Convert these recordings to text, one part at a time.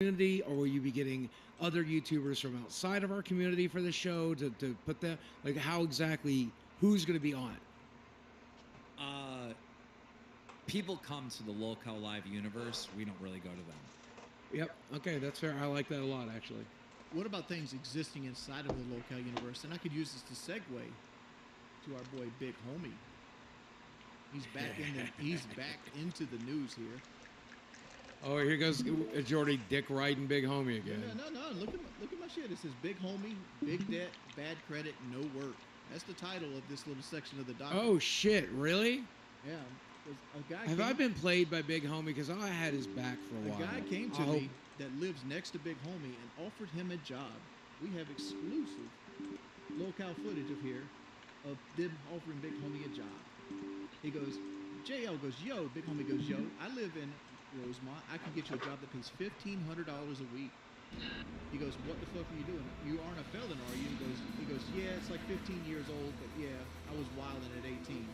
community, or will you be getting other YouTubers from outside of our community for the show to put the like how exactly who's going to be on it? People come to the Lolcow Live universe. We don't really go to them. Yep. Okay, that's fair. I like that a lot, actually. What about things existing inside of the Lolcow universe? And I could use this to segue to our boy Big Homie. He's back into the news here. Oh, here goes Jordy Dick riding Big Homie again. No. Look at my shit. It says Big Homie, Big Debt, Bad Credit, No Work. That's the title of this little section of the document. Oh shit! Really? Yeah. Have I been played by Big Homie? Because I had his back for a while. A guy came to me that lives next to Big Homie and offered him a job. We have exclusive Lolcow footage of here of them offering Big Homie a job. He goes, JL goes, yo. Big Homie goes, yo. I live in Rosemont. I can get you a job that pays $1,500 a week. He goes, what the fuck are you doing? You aren't a felon, are you? He goes, yeah, it's like 15 years old, but yeah, I was wilding at 18.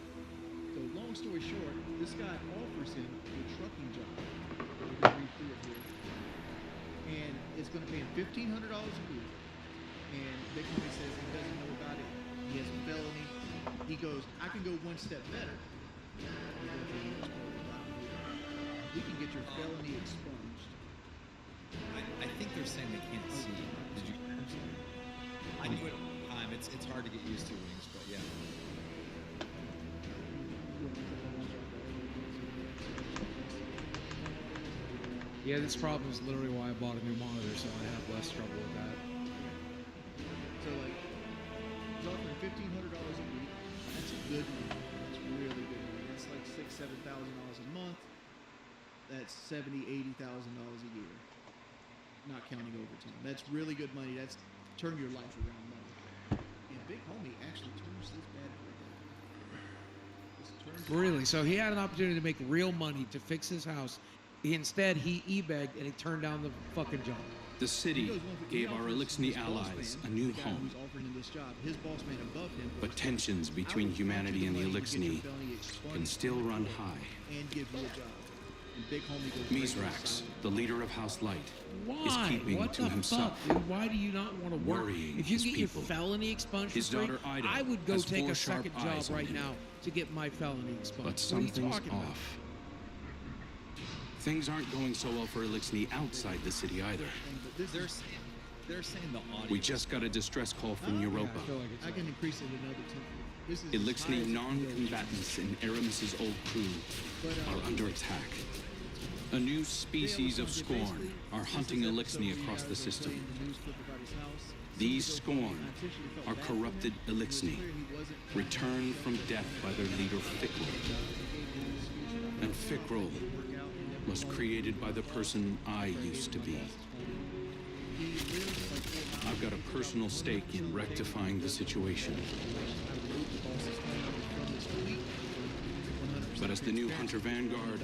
So long story short, this guy offers him a trucking job. We're gonna read through it here. And it's gonna pay him $1,500 a week. And Big Homie says he doesn't know about it. He has a felony. He goes, I can go one step better. We can get your felony expunged. I think they're saying they can't see. Did you? I knew it all the time. It's hard to get used to wings, but yeah. Yeah, this problem is literally why I bought a new monitor, so I have less trouble with that. So like, he's offering $1,500 a week. That's good money. That's really good money. That's like $6,000, $7,000 a month. That's $70,000, $80,000 a year, not counting overtime. That's really good money. That's turn your life around money. And Big Homie actually turns this bad around. Really? So he had an opportunity to make real money to fix his house. Instead, he e-begged and he turned down the fucking job. The city gave our Elixni allies a new home. But tensions between humanity and the Elixni can still run high. And give you a job. Mizrax, the leader of House Light, is keeping what to the himself. Fuck, dude? Why do you not want to work? Worrying If you his get people. your felony expunged, His daughter Ida I would go has take 4 a sharp second job eyes on right him. now to get my felony expunged. But something's talking about? off. Things aren't going so well for Elixni outside the city either. They're saying the audio. We just got a distress call from Europa. I can increase it another 10. This is Elixni non-combatants in Aramis's old crew are under attack. A new species of Scorn are hunting Elixni across the system. These Scorn are corrupted Elixni, returned from death by their leader Fikrul. And Fikrul was created by the person I used to be. I've got a personal stake in rectifying the situation. But as the new Hunter Vanguard,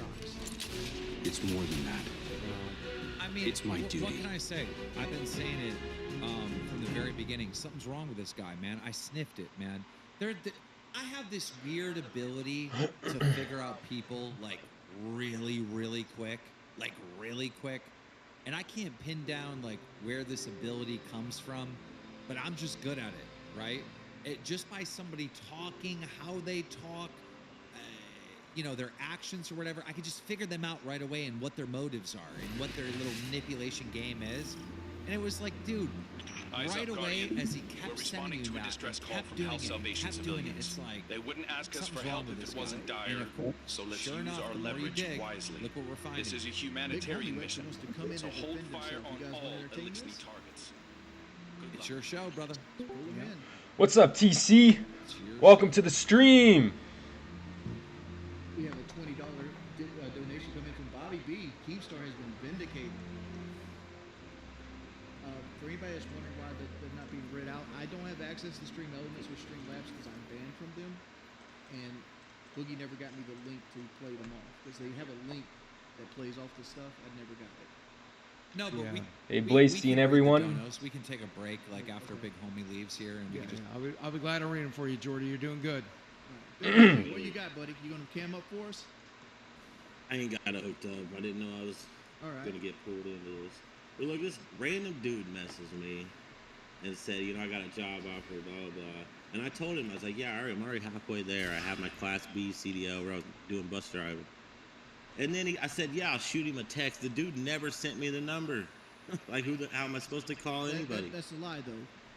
it's more than that. I mean, it's my duty. What can I say? I've been saying it from the very beginning. Something's wrong with this guy, man. I sniffed it, man. I have this weird ability to figure out people like really, really quick, and I can't pin down like where this ability comes from, but I'm just good at it, right? Just by somebody talking, how they talk, their actions or whatever, I could just figure them out right away and what their motives are and what their little manipulation game is. And it was like, dude, right away as he kept sending you that, kept doing it, it's like they wouldn't ask us for wrong help if it wasn't guy. dire. So let's sure use enough, our the more you leverage dig, wisely. look what we're finding. This is a humanitarian mission, so hold fire on all entertain Elixni this? It's your show, brother. What's up, TC? Welcome to the stream. We have a $20 donation coming from Bobby B. Keemstar has been vindicated. For anybody that's wondering why they're not being read out, I don't have access to Stream Elements or Streamlabs because I'm banned from them. And Boogie never got me the link to play them off because they have a link that plays off the stuff. I never got it. No, but Hey, Blastein, everyone. We can take a break like after Big Homie leaves here, and we can just. I'll be glad to read them for you, Jordy. You're doing good. What you got, buddy? You gonna cam up for us? I ain't got it hooked up. I didn't know I was All right. gonna get pulled into this. But look, this random dude messaged me and said, you know, I got a job offer, blah, blah, blah. And I told him, I was like, yeah, all right, I'm already halfway there. I have my Class B CDL where I was doing bus driving. And then I said, yeah, I'll shoot him a text. The dude never sent me the number. Like, how am I supposed to call anybody? That's a lie, though.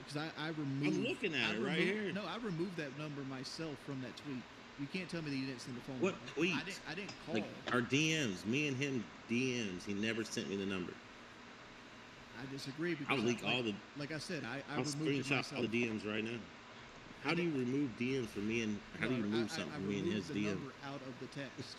Because I removed... I'm looking at it right here. No, I removed that number myself from that tweet. You can't tell me that you didn't send the phone What number. tweet? I didn't call. Like, our DMs, me and him DMs. He never sent me the number. I disagree because I'll leak all the... Like I said, I I'll removed it screenshot myself. all the DMs right now. How do you remove DMs from me and... How do you remove something from me and his I removed the DM? number out of the text.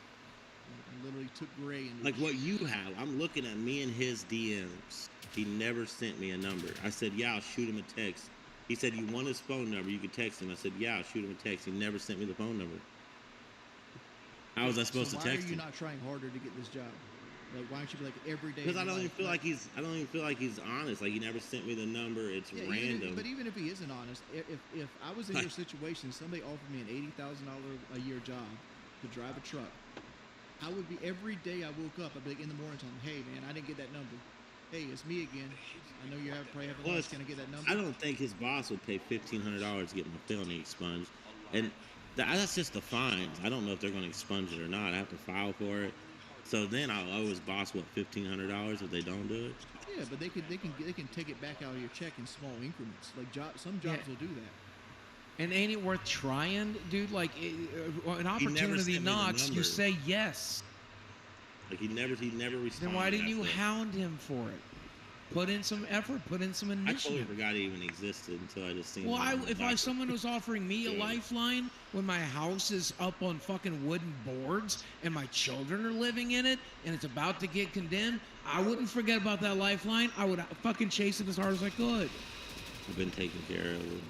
I literally took Gray and... Like what you have. I'm looking at me and his DMs. He never sent me a number. I said, yeah, I'll shoot him a text. He said, you want his phone number? You can text him. I said, yeah, I'll shoot him a text. He never sent me the phone number. How was I supposed to text Why are you him? not trying harder to get this job? Like, why don't you be like every day? Because I don't even feel like he's honest. Like he never sent me the number. It's random. But even if he isn't honest, if I was in your situation, somebody offered me an $80,000 a year job to drive a truck, I would be every day I woke up, I'd be like in the morning time, hey man, I didn't get that number. Hey, it's me again. I know you're probably having lunch. Can I get that number? I don't think his boss would pay $1,500 to get my felony expunged, and that's just the fines. I don't know if they're going to expunge it or not. I have to file for it. So then I'll owe his boss what, $1,500 if they don't do it. Yeah, but they can take it back out of your check in small increments. Like some jobs will do that. And ain't it worth trying, dude? Like an opportunity knocks, you say yes. Like he never responded. Then why didn't you hound him for it? Put in some effort. Put in some initiative. I totally forgot it even existed until I just seen. Well, if someone was offering me a lifeline when my house is up on fucking wooden boards and my children are living in it and it's about to get condemned, I wouldn't forget about that lifeline. I would fucking chase it as hard as I could. I've been taking care of it.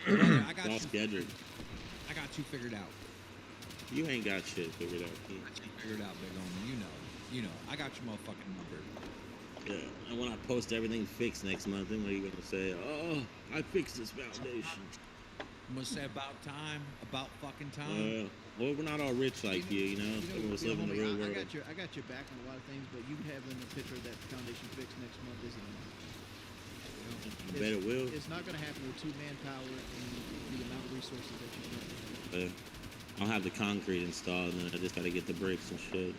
Brother, I got you. Gedrick. I got you figured out. You ain't got shit figured out, Keith. I got you figured out, Big Homie. You know. I got your motherfucking number. Yeah, and when I post everything fixed next month, then what are you gonna say? Oh, I fixed this foundation. I'm gonna say about time, about fucking time. Well, we're not all rich like you know. Some of us live in the real world. I got your back on a lot of things, but you having a picture of that foundation fixed next month isn't enough. I bet it will. It's not gonna happen with 2 manpower and the amount of resources that you have. I'll have the concrete installed, and then I just gotta get the bricks and shit.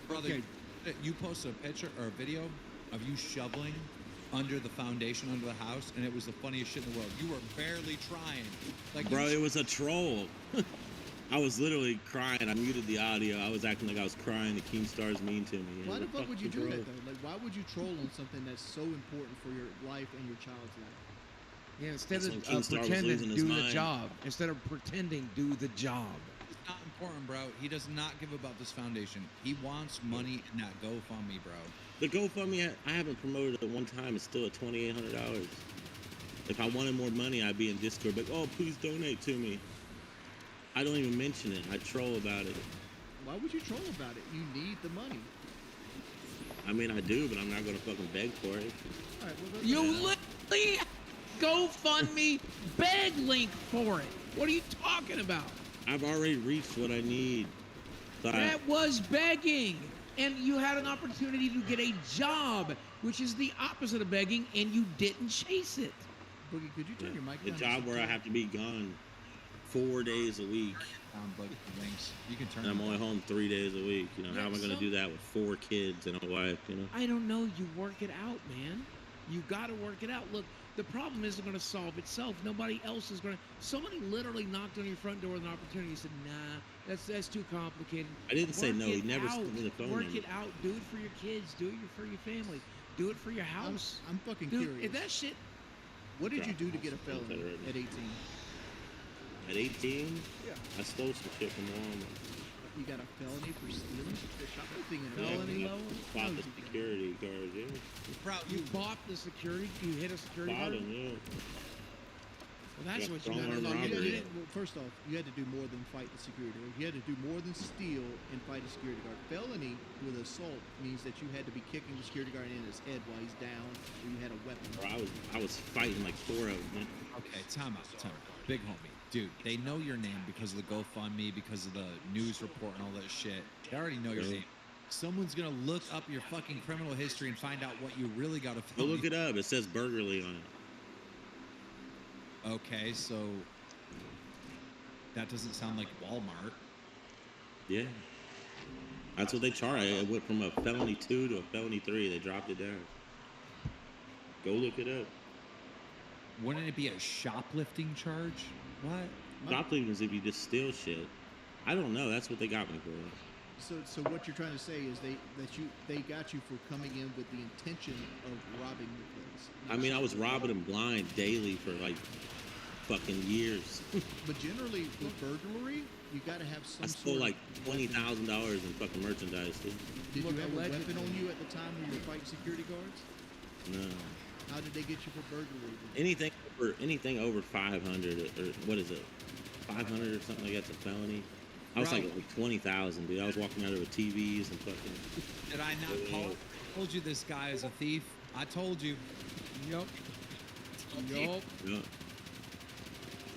Brother, you posted a picture or a video of you shoveling under the foundation under the house, and it was the funniest shit in the world. You were barely trying. Like, bro, it was a troll. I was literally crying. I muted the audio. I was acting like I was crying. The Keemstar's mean to me. Why the fuck would you do that though? Like, why would you troll on something that's so important for your life and your child's life? Yeah, instead of pretending, do the job. Instead of pretending, do the job. It's not important, bro. He does not give about this foundation. He wants money in that GoFundMe, bro. The GoFundMe, I haven't promoted it one time. It's still at $2,800. If I wanted more money, I'd be in Discord, like, oh, please donate to me. I don't even mention it. I troll about it. Why would you troll about it? You need the money. I mean, I do, but I'm not gonna fucking beg for it. All right, well, you literally GoFundMe beg link for it. What are you talking about? I've already reached what I need. That was begging. And you had an opportunity to get a job, which is the opposite of begging, and you didn't chase it. Boogie, could you turn your mic down? A job where I have to be gone 4 days a week. You can turn. And I'm only home 3 days a week. You know, how am I going to do that with 4 kids and a wife? You know. I don't know. You work it out, man. You got to work it out. Look, the problem isn't going to solve itself. Nobody else is going to. Somebody literally knocked on your front door with an opportunity. And said, "Nah, that's too complicated." I didn't say no. He never sent me the phone number. Work it out. Do it for your kids. Do it for your family. Do it for your house. I'm fucking Dude, curious. If that shit. What did you do to get a felony at 18? At 18? Yeah. I stole some shit from Walmart. You got a felony for stealing? Shoplifting in felony level? Bought the security guard, yeah. Bro, you bought the security? You hit a security guard? Bought him, yeah. Well, that's what you got to do. Well, first off, you had to do more than fight the security guard. You had to do more than steal and fight a security guard. Felony with assault means that you had to be kicking the security guard in his head while he's down, or you had a weapon. Bro, I was fighting like 4 of them. Okay, time out. Big homie. Dude, they know your name because of the GoFundMe, because of the news report and all that shit. They already know your name. Someone's gonna look up your fucking criminal history and find out what you really got to Go look it up. It says burglary on it. Okay, so that doesn't sound like Walmart. Yeah. That's what they charge. It went from a felony 2 to a felony 3. They dropped it down. Go look it up. Wouldn't it be a shoplifting charge? What? Shoplifting is if you just steal shit. I don't know. That's what they got me for. So what you're trying to say is they got you for coming in with the intention of robbing the place. I mean, I was robbing them blind daily for like fucking years. But generally with burglary, you got to have some. I stole sort like of $20,000 in fucking merchandise. Dude. Did Look, you have a allegedly. weapon on you at the time when you were fighting security guards? No. How did they get you for burglary? Anything over 500 or what is it? 500 or something like that's a felony. I was Bro. like 20,000, dude. I was walking out there with TVs and fucking. Did I not told you this guy is a thief? I told you. Yup. Yup. Yeah.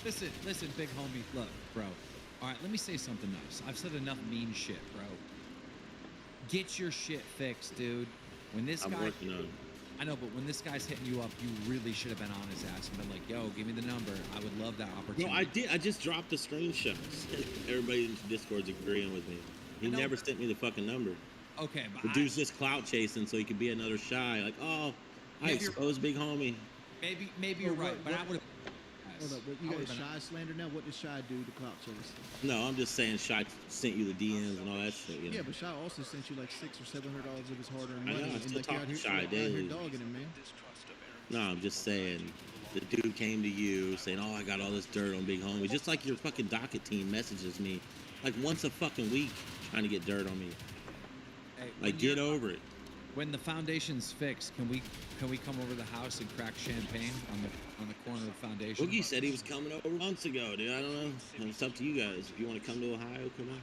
Listen, big homie. Look, bro. All right, let me say something nice. I've said enough mean shit, bro. Get your shit fixed, dude. When this I'm guy, working on it. I know, but when this guy's hitting you up, you really should have been on his ass and been like, "Yo, give me the number. I would love that opportunity." No, I did. I just dropped the screenshots. Everybody in Discord's agreeing with me. He I know, never but- sent me the fucking number. Okay, but The dude's just clout chasing so he could be another Shy. Like, oh, I Yeah, you're- exposed big homie. maybe you're Well, right, what- but I what- would have. Hold up, what, you got Shy slander now? What does Shy do to clout chase? No, I'm just saying Shy sent you the DMs and all that shit. You know? Yeah, but Shy also sent you like $600 or $700 of his hard-earned I know, money, I and still like talk you're out to here, Shy you're out here daily. dogging him, man. No, I'm just saying the dude came to you saying, oh, I got all this dirt on big homie. Just like your fucking docket team messages me like once a fucking week trying to get dirt on me. Hey, Like, get over it. When the foundation's fixed, can we come over to the house and crack champagne on the corner of the foundation? Boogie said he was coming over months ago, dude. I don't know. It's up to you guys. If you want to come to Ohio, come on.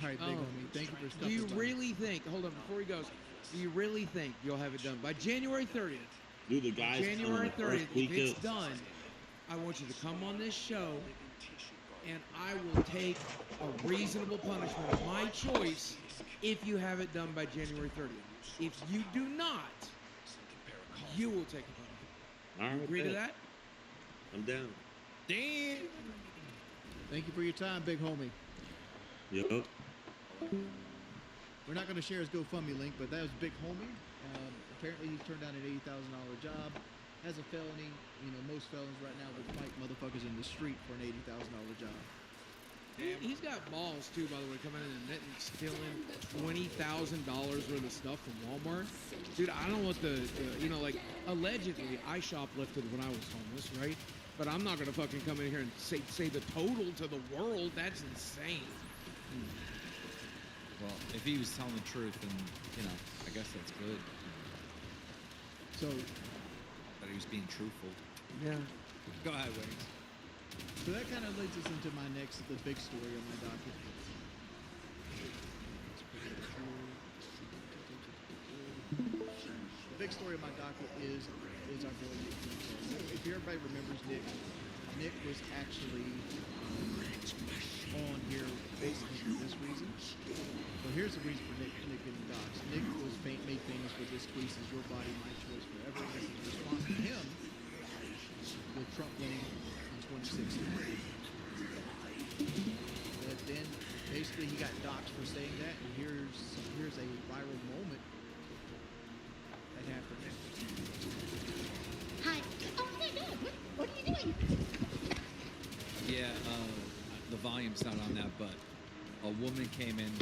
All right, big Oh. homie. Thank you for Do stopping you by. really think? Hold on, before he goes. Do you really think you'll have it done by January 30th? Dude, the guys January come the first 30th. If week it's of- done, I want you to come on this show, and I will take a reasonable punishment of my choice if you have it done by January 30th. If you do not, you will take a punishment. All right, Agree to bet. that? I'm down. Damn. Thank you for your time, big homie. Yup. We're not going to share his GoFundMe link, but that was Big Homie. Apparently, he turned down an $80,000 job. Has a felony. You know, most felons right now would fight motherfuckers in the street for an $80,000 job. He's got balls too, by the way, coming in and stealing $20,000 worth of stuff from Walmart. Dude, I don't know what the like allegedly I shoplifted when I was homeless, right? But I'm not gonna fucking come in here and say the total to the world. That's insane. Well, if he was telling the truth, then I guess that's good. So, That he was being truthful. Yeah. Go ahead, Wings. so that kind of leads us into the big story on my docket. The big story of my docket is our boy Nick Pinto. If everybody remembers Nick was actually on here basically for this reason. So here's the reason for Nick getting doxxed. Nick was made famous with this tweet, says "Your body, my choice forever." This is a response to him with Trump winning in 2016. But then basically he got doxxed for saying that, and here's a viral moment that happened. Hi. Oh my God! What are you doing? Yeah, the volume's not on that, but a woman came in.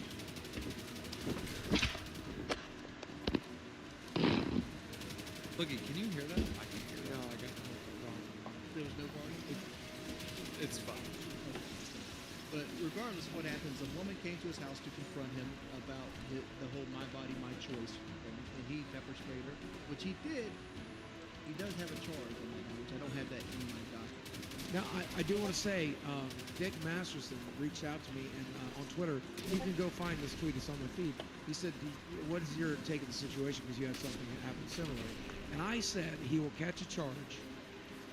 Boogie, can you hear that? I can hear that. No, I got There was no volume. It's fine. But regardless of what happens, a woman came to his house to confront him about the whole "my body, my choice," and he pepper sprayed her, which he did. He does have a charge on that, which I don't have that in my docket. Now, I do want to say, Dick Masterson reached out to me and on Twitter. You can go find this tweet. It's on my feed. He said, what is your take of the situation because you had something that happened similar? And I said he will catch a charge.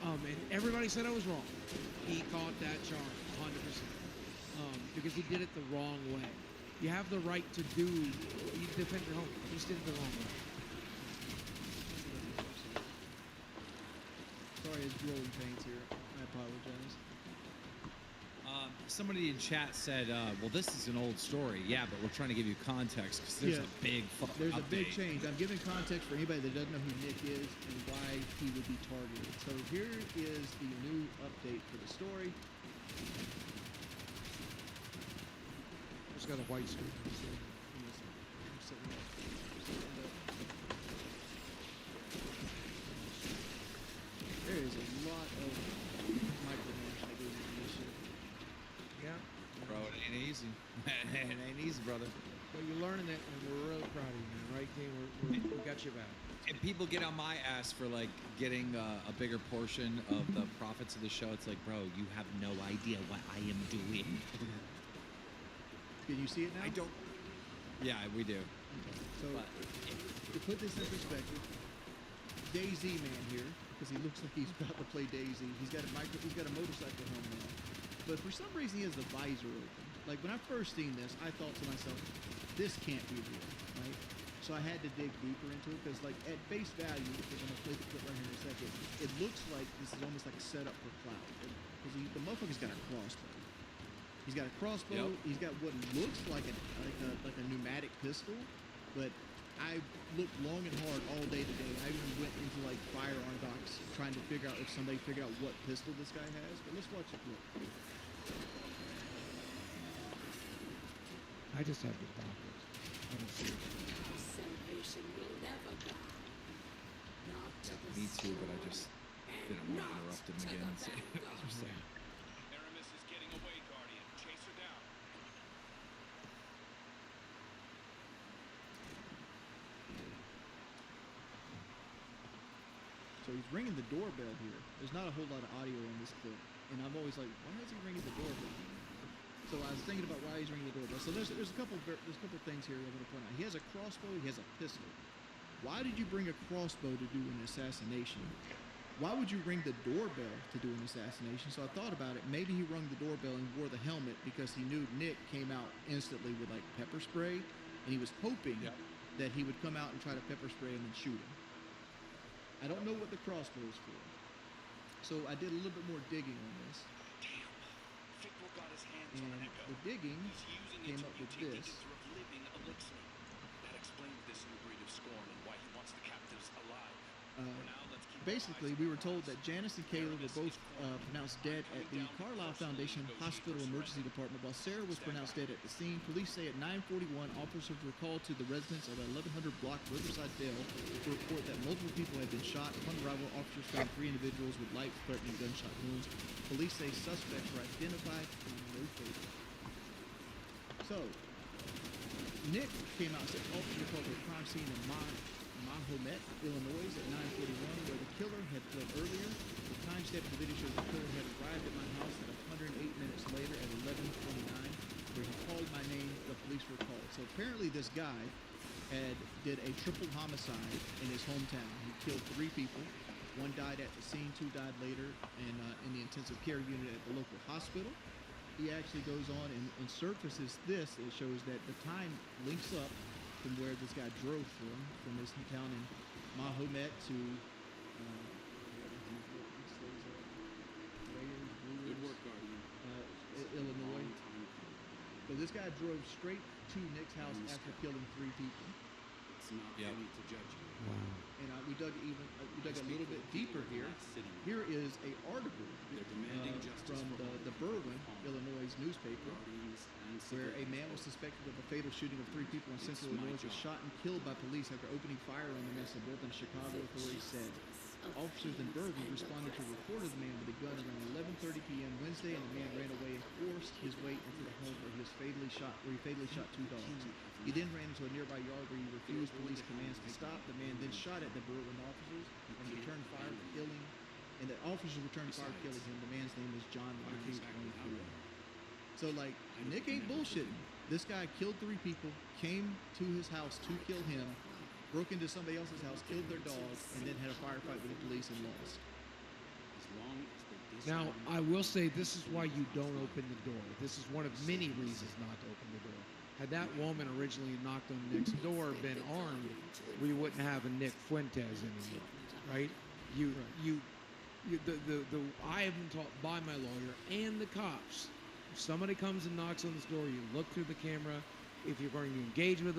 And everybody said I was wrong. He caught that charge 100%. Because he did it the wrong way. You have the right to do. You defend your home. You just did it the wrong way. Sorry, it's rolling pains here. I apologize. Somebody in chat said, well, this is an old story. Yeah, but we're trying to give you context because there's a big There's a big update. change. I'm giving context for anybody that doesn't know who Nick is and why he would be targeted. So here is the new update for the story. Just got a white screen. There is a lot of micromanagement that goes into this shit. Yeah. Bro, it ain't easy. It ain't easy, brother. But you're learning it, and we're really proud of you, man. Right, King? We got your back. And people get on my ass for like getting a bigger portion of the profits of the show. It's like, bro, you have no idea what I am doing. Can you see it now? I don't. Yeah, we do. So, to put this in perspective, Daisy Man here, because he looks like he's about to play Daisy. He's got a motorcycle helmet on, but for some reason he has the visor open. Like when I first seen this, I thought to myself, this can't be real, right? So I had to dig deeper into it because, like, at face value, because I'm gonna play the clip right here in a second, it looks like this is almost like a setup for Cloud. Because the motherfucker's got a crossbow. He's got a crossbow. Yep. He's got what looks like a pneumatic pistol, but I looked long and hard all day today. I even went into like firearm docs trying to figure out if somebody figured out what pistol this guy has. But let's watch it. Look. I just have the backwards. I don't see it. Salvation will never come. Not to the Me too, but I just didn't want to not interrupt him to the again. So. vanguard. Aramis is getting away, Guardian. Chase her down. So he's ringing the doorbell here. There's not a whole lot of audio in this clip, and I'm always like, why is he ringing the doorbell? So I was thinking about why he's ringing the doorbell. So there's a couple things here I'm going to point out. He has a crossbow. He has a pistol. Why did you bring a crossbow to do an assassination? Why would you ring the doorbell to do an assassination? So I thought about it. Maybe he rung the doorbell and wore the helmet because he knew Nick came out instantly with like pepper spray, and he was hoping that he would come out and try to pepper spray him and shoot him. I don't know what the crossbow is for. So I did a little bit more digging on this. Damn. Fickle got his hands And on an echo. the digging He's using came it to up with mutate this. into a living elixir. That explains this new breed of scorn and why he wants the captives alive. For now, let's keep Basically, we were told that Janice and Caleb were both pronounced dead at the Carlisle Foundation Hospital Emergency Department, while Sarah was pronounced dead at the scene. Police say at 9:41, officers were called to the residence of 1100 block Riverside Dale to report that multiple people had been shot. Upon arrival, officers found 3 individuals with life-threatening gunshot wounds. Police say suspects were identified and located. So, Nick came out and said officers called to a crime scene in Mahomet, Illinois at 9:41, where the killer had fled earlier. The timestamp of the video shows the killer had arrived at my house at 108 minutes later at 11:29, where he called my name. The police were called. So apparently this guy did a triple homicide in his hometown. He killed 3 people. 1 died at the scene, 2 died later in the intensive care unit at the local hospital. He actually goes on and surfaces this. It shows that the time links up from where this guy drove from his town in Mahomet to Good work, Guardian. Illinois. So this guy drove straight to Nick's house after killing 3 people. It's not for me to judge you. And we dug a little bit deeper here. Here is a article They're demanding justice from for the Berwyn, Illinois newspaper, Guardians and where a civilians. man was suspected of a fatal shooting of 3 people in central my Illinois was job. shot and killed by police after opening fire on them in suburban Chicago, authorities said. Officers in Berwyn responded to a report of the man with a gun around 11:30 p.m. Wednesday, and the man ran away and forced his way into the home where he fatally shot 2 dogs. He then ran into a nearby yard where he refused police commands to stop. The man then shot at the Berwyn officers and returned fire, killing. And the officers returned fire, killing him. The man's name is John Lyons, 24. So like, Nick ain't bullshitting. This guy killed 3 people, came to his house to kill him, broke into somebody else's house, killed their dog, and then had a firefight with the police and lost. As long as they Now, I will say this is why you don't open the door. This is one of many reasons not to open the door. Had that woman originally knocked on Nick's door, been armed, we wouldn't have a Nick Fuentes anymore, right? I have been taught by my lawyer and the cops. If somebody comes and knocks on this door, you look through the camera. If you're going to engage with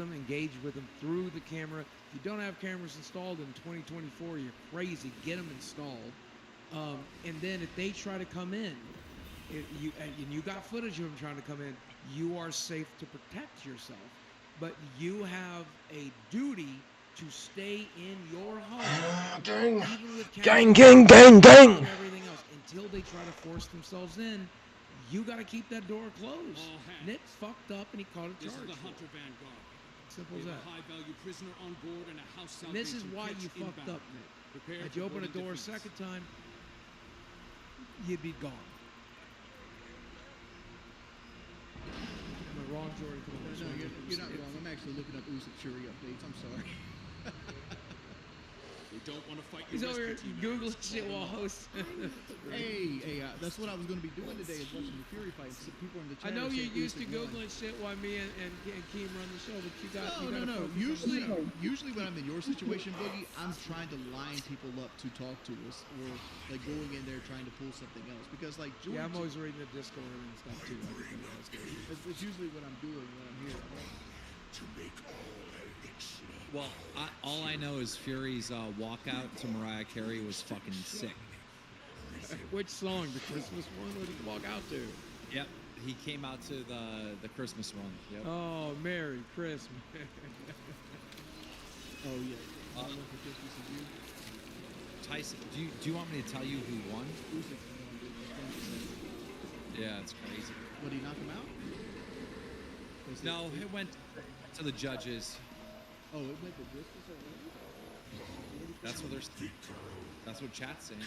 them through the camera. If you don't have cameras installed in 2024, you're crazy. Get them installed. And then if they try to come in, and you got footage of them trying to come in, you are safe to protect yourself. But you have a duty to stay in your home. Gang. Even with Gang, cameras gang, gang, gang. and everything else, until they try to force themselves in. You got to keep that door closed. Nick fucked up and he caught a This charge. is the Hunter Vanguard. Simple We as have that. a high-value prisoner on board and a house And this is salvation why kit you fucked inbound. up, Nick. Prepare Had for you opened a bloody door a defeats. second time, you'd be gone. Am I wrong, Jordan? Come on, let's No, make you're it. not wrong. I'm actually looking up Usyk Fury updates. I'm sorry. We don't want to fight He's your over here rescue team Googling members. shit while hosting. Hey, that's what I was going to be doing today is watching the Fury fights. So people in the I chat know are you saying used to Usyk won. Googling shit while me and Keem run the show, but you got No. focus on the Usually, show. when I'm in your situation, Boogie, I'm trying to line people up to talk to us, or like going in there trying to pull something else. Because like Yeah, I'm Jordan, always reading the Discord and stuff too. I think that's good. it's usually what I'm doing when I'm here. Well, all I know is Fury's walkout to Mariah Carey was fucking sick. Which song? The Christmas one? What did he walk out to? Yep, he came out to the Christmas one. Yep. Oh, Merry Christmas. Oh yeah. I went for Christmas and you. Tyson, do you want me to tell you who won? Usyk won, dude. It's 10%. Yeah, it's crazy. Would he knock him out? Was No, it went to the judges. Oh, it went to Christmas already? That's what that's what chat's saying.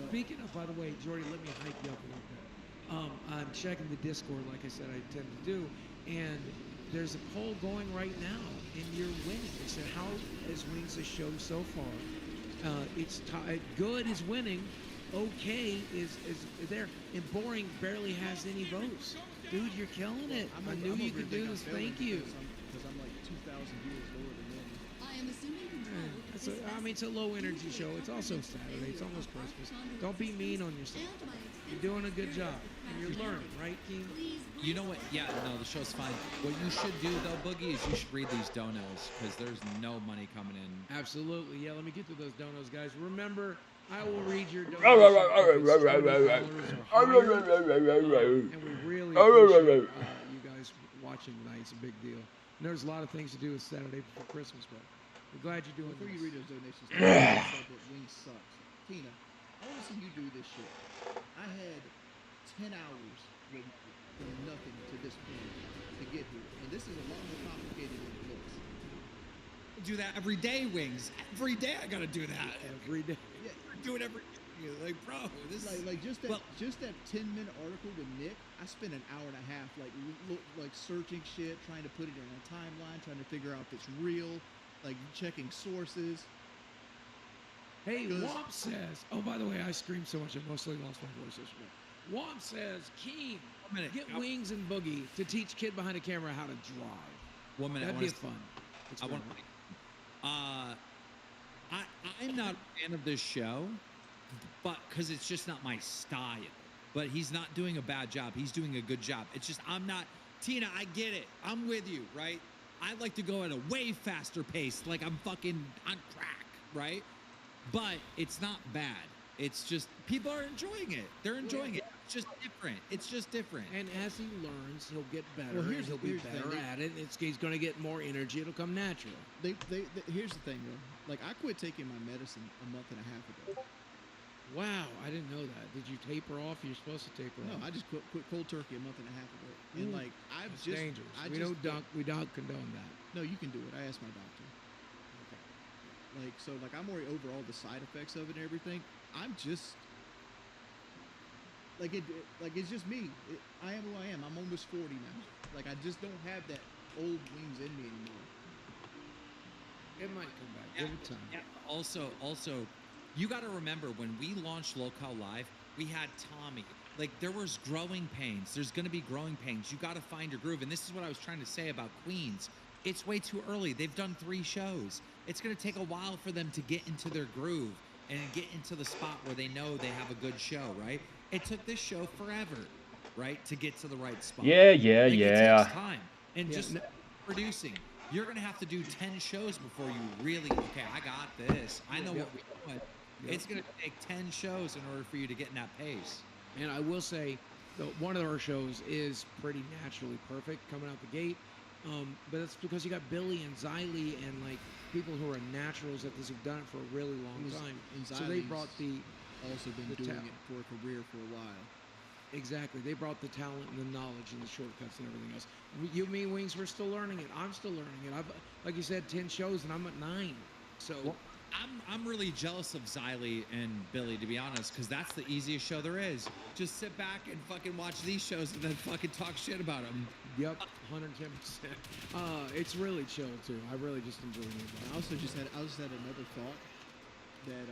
Speaking of, by the way, Jordy, let me hype you up a little bit. I'm checking the Discord, like I said, I tend to do, and there's a poll going right now, and you're winning. They said, how is Wings the show so far? It's good is winning, okay is there, and boring barely has any votes. Dude, you're killing it. I knew you could do this. Thank you. Because I'm like 2,000 viewers lower than them. I am assuming control. It's a low energy show. It's also Saturday. It's almost Christmas. Don't be mean on yourself. You're doing a good job. And you're learning, right, Keem? You know what? Yeah, no, the show's fine. What you should do though, Boogie, is you should read these donos because there's no money coming in. Absolutely. Yeah, let me get through those donos, guys. Remember, I will read your donations. And we really appreciate you guys watching tonight. It's a big deal. And there's a lot of things to do with Saturday before Christmas, but we're glad you're doing Before this. you read those donations, Tina said that Wings sucks. Tina, I want to see you do this shit. I had 10 hours with nothing to this point to get here, and this is a lot more complicated than it looks. I do that every day, Wings. Every day I gotta do that. Every day. Yeah, I do it every day. Like, bro, this is like just that 10-minute article with Nick. I spent an hour and a half like searching shit, trying to put it in a timeline, trying to figure out if it's real, like checking sources. Hey, Womp says, oh, by the way, I screamed so much I mostly lost my voice this week. Womp says, Keem, get Wings and Boogie to teach kid behind a camera how to drive. 1 minute. That'd be fun. I want. I'm not a fan of this show, but because it's just not my style. But he's not doing a bad job. He's doing a good job. It's just I'm not. Tina, I get it. I'm with you, right? I like to go at a way faster pace, like I'm fucking on crack, right? But it's not bad. It's just people are enjoying it. They're enjoying it. It's just different. It's just different. And as he learns, he'll get better. Well, And he'll be better at it. He's going to get more energy. It'll come natural. Here's the thing, though. Like, I quit taking my medicine a month and a half ago. Wow, I didn't know that. Did you taper off? You're supposed to taper off. No, I just quit cold turkey a month and a half ago. And, like, I've It's just... dangerous. I We just don't condone that. No, you can do it. I asked my doctor. Like, so, like, I'm worried over all the side effects of it and everything. I'm just... Like, it's just me. I am who I am. I'm almost 40 now. Like, I just don't have that old Wings in me anymore. It might come back. Give it time. Yeah. Also, you got to remember when we launched Local Live, we had Tommy, Like there was growing pains. There's going to be growing pains. You got to find your groove. And this is what I was trying to say about Queens. It's way too early. They've done 3 shows. It's going to take a while for them to get into their groove and get into the spot where they know they have a good show, right? It took this show forever, right, to get to the right spot. Yeah. It takes time. And just producing. You're going to have to do 10 shows before you really, okay, I got this. I know what we want. It's going to take 10 shows in order for you to get in that pace. And I will say, one of our shows is pretty naturally perfect coming out the gate. But that's because you got Billy and Xylee and like people who are naturals at this who've done it for a really long time. So they brought also been doing it for a career for a while. Exactly. They brought the talent and the knowledge and the shortcuts and everything else. You, me, Wings, we're still learning it. I'm still learning it. I've, like you said, 10 shows and I'm at 9. So. Well, I'm really jealous of Xylee and Billy, to be honest, because that's the easiest show there is. Just sit back and fucking watch these shows and then fucking talk shit about them. Yep, 110%. It's really chill too. I really just enjoy it. I just had another thought that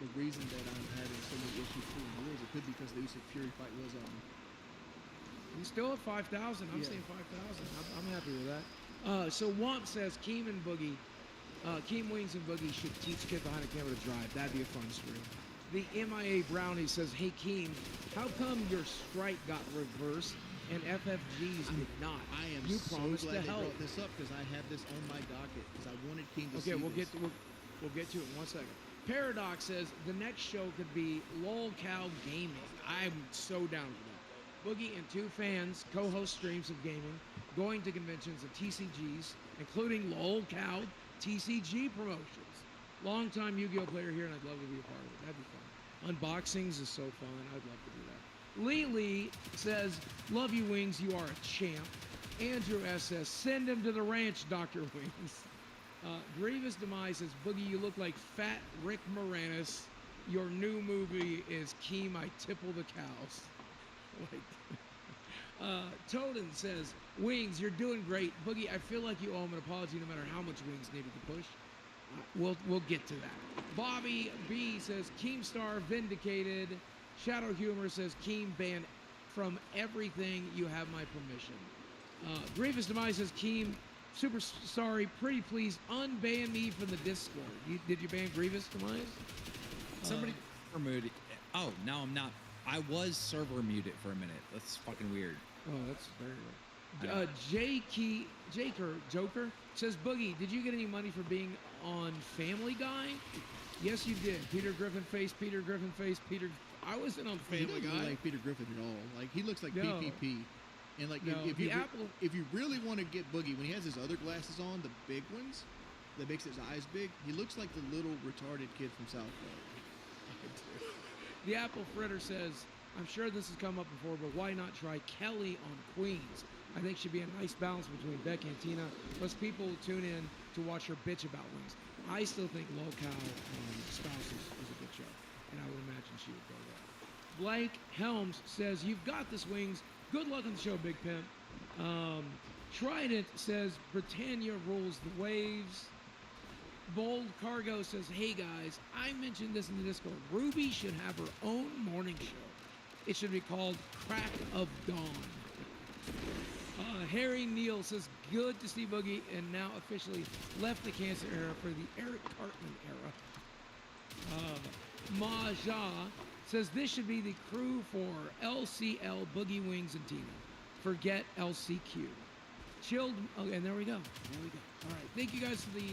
the reason that I'm having so many issues pulling rules, it could be because the Usyk Fury fight was on. He's still at 5,000. I'm saying 5,000. I'm happy with that. So Womp says Keem and Boogie. Keem, Wings, and Boogie should teach Kid behind the camera to drive. That'd be a fun stream. The MIA Brownie says, hey, Keem, how come your strike got reversed and FFG's did not? I am you so promised glad to they help. brought this up because I have this on my docket because I wanted Keem to see Okay, we'll this. get to it in 1 second. Paradox says the next show could be LOLcow Gaming. I'm so down for that. Boogie and 2 fans co-host streams of gaming, going to conventions and TCGs, including LOLcow TCG promotions. Longtime Yu-Gi-Oh player here, and I'd love to be a part of it. That'd be fun. Unboxings is so fun. I'd love to do that. Lee says, love you, Wings. You are a champ. Andrew S. says, send him to the ranch, Dr. Wings. Grievous Demise says, Boogie, you look like fat Rick Moranis. Your new movie is Keem, I Tipple the Cows. Toden says, Wings, you're doing great. Boogie, I feel like you owe him an apology no matter how much Wings needed to push. We'll get to that. Bobby B says, Keemstar vindicated. Shadow Humor says, Keem banned from everything. You have my permission. Grievous Demise says, Keem, super sorry. Pretty please unban me from the Discord. Did you ban Grievous Demise? Somebody muted. Oh, no, I'm not. I was server muted for a minute. That's fucking weird. Oh, that's very weird. Joker says, Boogie, did you get any money for being on Family Guy? Yes, you did. Peter Griffin face. I wasn't on Family Guy. He doesn't look like Peter Griffin at all. Like, he looks like PPP. And like, if you really want to get Boogie, when he has his other glasses on, the big ones, that makes his eyes big, he looks like the little retarded kid from South Park. The Apple Fritter says, I'm sure this has come up before, but why not try Kelly on Queens? I think should be a nice balance between Becky and Tina, plus people will tune in to watch her bitch about Wings. I still think LOLcow Spouse is a good show, and I would imagine she would go there. Blake Helms says, you've got this, Wings. Good luck on the show, Big Pimp. Trident says, Britannia rules the waves. Bold Cargo says, hey guys, I mentioned this in the Discord. Ruby should have her own morning show. It should be called Crack of Dawn. Harry Neal says, good to see Boogie and now officially left the cancer era for the Eric Cartman era. Maja says, this should be the crew for LCL, Boogie, Wings, and Tina. Forget LCQ. Chilled. Okay, and there we go. All right. Thank you guys for the